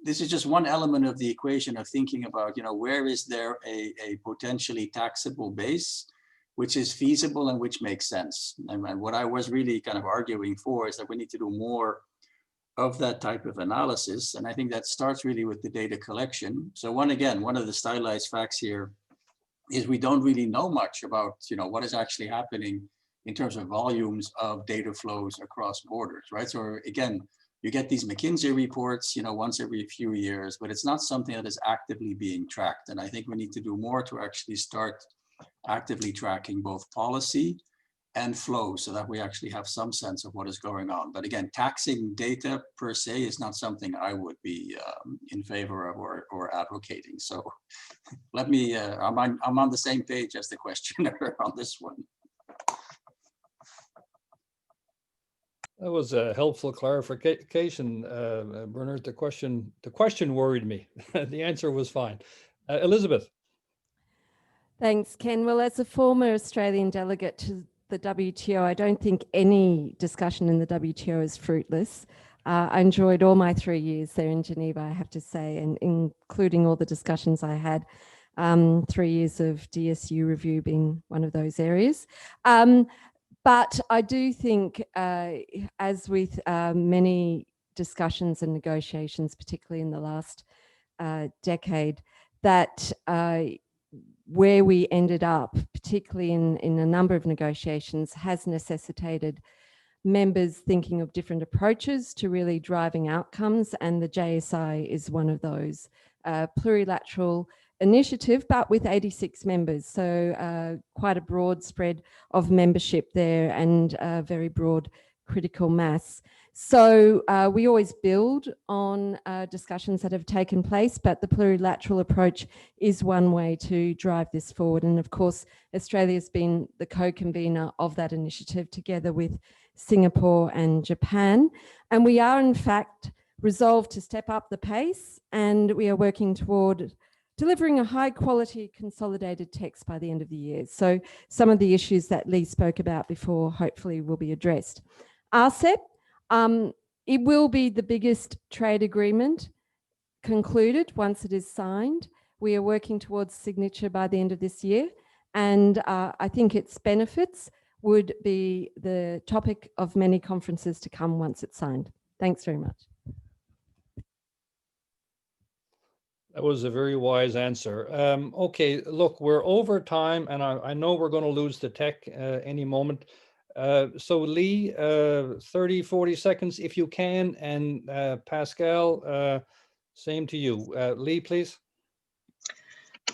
this is just one element of the equation of thinking about, you know, where is there a potentially taxable base, which is feasible and which makes sense. And what I was really kind of arguing for is that we need to do more of that type of analysis. And I think that starts really with the data collection. So one of the stylized facts here is we don't really know much about, you know, what is actually happening in terms of volumes of data flows across borders, right? So again, you get these McKinsey reports, you know, once every few years, but it's not something that is actively being tracked. And I think we need to do more to actually start actively tracking both policy and flow so that we actually have some sense of what is going on. But again, taxing data per se is not something I would be in favor of or advocating. So let me, I'm on the same page as the questioner on this one. That was a helpful clarification, Bernard. The question worried me. The answer was fine. Elizabeth. Thanks, Ken. Well, as a former Australian delegate to the WTO, I don't think any discussion in the WTO is fruitless. I enjoyed all my 3 years there in Geneva, I have to say, and including all the discussions I had, 3 years of DSU review being one of those areas. But I do think, as with many discussions and negotiations, particularly in the last decade, that where we ended up, particularly in a number of negotiations, has necessitated members thinking of different approaches to really driving outcomes, and the JSI is one of those. Plurilateral initiative, but with 86 members, so quite a broad spread of membership there and a very broad critical mass. So we always build on discussions that have taken place, but the plurilateral approach is one way to drive this forward. And of course, Australia's been the co-convener of that initiative together with Singapore and Japan. And we are in fact resolved to step up the pace, and we are working toward delivering a high quality consolidated text by the end of the year. So some of the issues that Lee spoke about before hopefully will be addressed. RCEP, it will be the biggest trade agreement concluded once it is signed. We are working towards signature by the end of this year, and I think its benefits would be the topic of many conferences to come once it's signed. Thanks very much. That was a very wise answer. Okay, look, we're over time, and I know we're going to lose the tech any moment. So Lee, 30, 40 seconds if you can, and Pascal, same to you. Lee, please.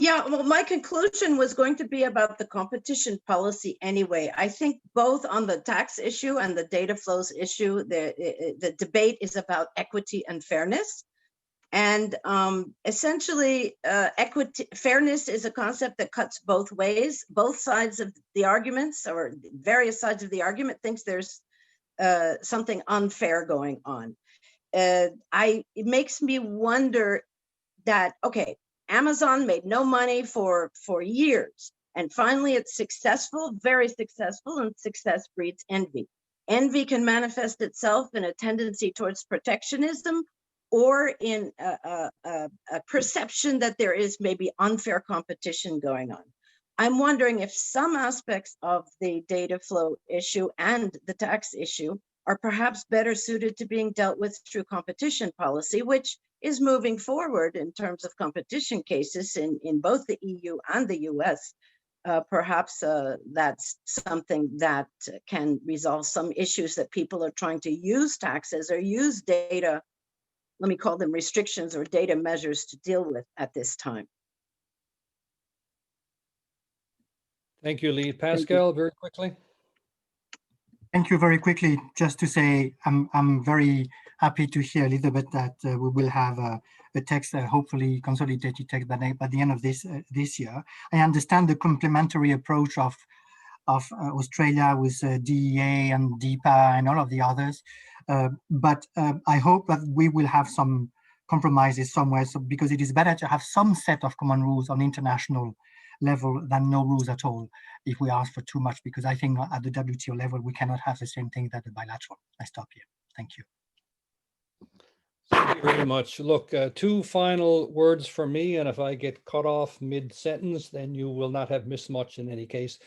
Yeah, well, my conclusion was going to be about the competition policy anyway. I think both on the tax issue and the data flows issue, the debate is about equity and fairness. And essentially, fairness is a concept that cuts both ways. Both sides of the arguments, or various sides of the argument, thinks there's something unfair going on. It makes me wonder that, okay, Amazon made no money for years, and finally it's successful, very successful, and success breeds envy. Envy can manifest itself in a tendency towards protectionism, or in a perception that there is maybe unfair competition going on. I'm wondering if some aspects of the data flow issue and the tax issue are perhaps better suited to being dealt with through competition policy, which is moving forward in terms of competition cases in both the EU and the US. Perhaps that's something that can resolve some issues that people are trying to use taxes or use data, let me call them restrictions or data measures, to deal with at this time. Thank you, Lee. Pascal, very quickly. Thank you. Very quickly, just to say, I'm very happy to hear, Elizabeth, that we will have a text, hopefully consolidated text by the end of this year. I understand the complementary approach of Australia with DEA and DIPA and all of the others, but I hope that we will have some compromises somewhere, because it is better to have some set of common rules on international level than no rules at all if we ask for too much, because I think at the WTO level we cannot have the same thing that the bilateral. I stop here. Thank you. Thank you very much. Look, two final words from me, and if I get cut off mid-sentence, then you will not have missed much in any case.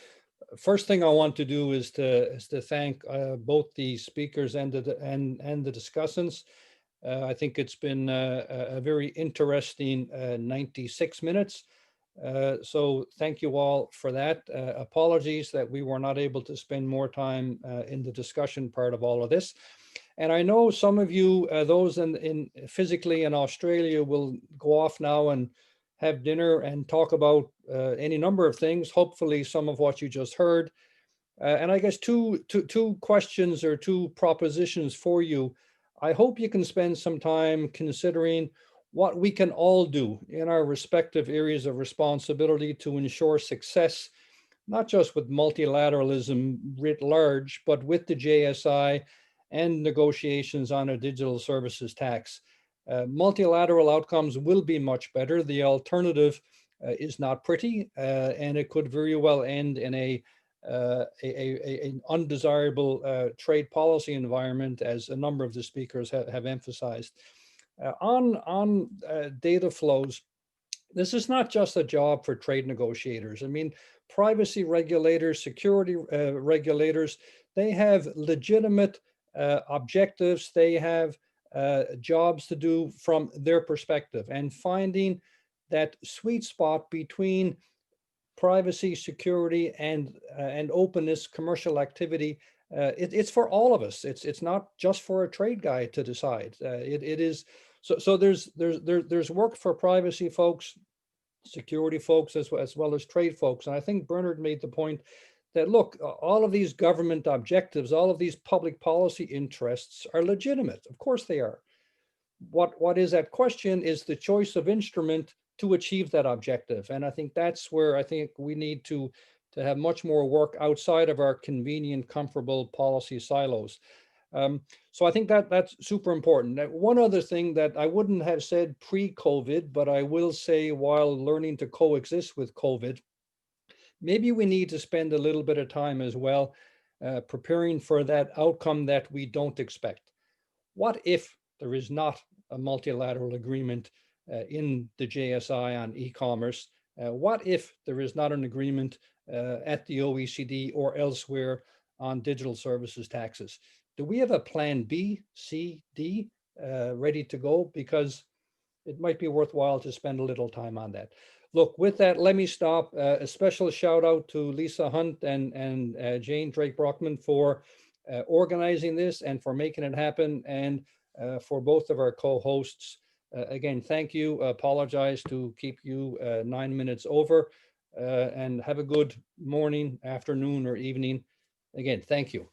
First thing I want to do is to thank both the speakers and the discussants. I think it's been a very interesting 96 minutes. So thank you all for that. Apologies that we were not able to spend more time in the discussion part of all of this. And I know some of you, those in physically in Australia, will go off now and have dinner and talk about any number of things, hopefully some of what you just heard. And I guess two questions or two propositions for you. I hope you can spend some time considering what we can all do in our respective areas of responsibility to ensure success, not just with multilateralism writ large, but with the JSI and negotiations on a digital services tax. Multilateral outcomes will be much better. The alternative is not pretty, and it could very well end in an undesirable trade policy environment, as a number of the speakers have emphasized. On data flows, this is not just a job for trade negotiators. I mean, privacy regulators, security regulators, they have legitimate objectives. They have jobs to do from their perspective, and finding that sweet spot between privacy, security, and openness, commercial activity. It's for all of us. It's not just for a trade guy to decide. It is. So there's work for privacy folks, security folks, as well as trade folks. And I think Bernard made the point that, look, all of these government objectives, all of these public policy interests are legitimate. Of course they are. What is at question is the choice of instrument to achieve that objective. And I think that's where I think we need to have much more work outside of our convenient, comfortable policy silos. So I think that's super important. Now, one other thing that I wouldn't have said pre-COVID, but I will say while learning to coexist with COVID, maybe we need to spend a little bit of time as well preparing for that outcome that we don't expect. What if there is not a multilateral agreement in the JSI on e-commerce? What if there is not an agreement at the OECD or elsewhere on digital services taxes? Do we have a plan B, C, D ready to go? Because it might be worthwhile to spend a little time on that. Look, with that, let me stop. A special shout out to Lisa Hunt and Jane Drake-Brockman for organizing this and for making it happen, and for both of our co-hosts. Again, thank you. Apologize to keep you 9 minutes over, and have a good morning, afternoon, or evening. Again, thank you.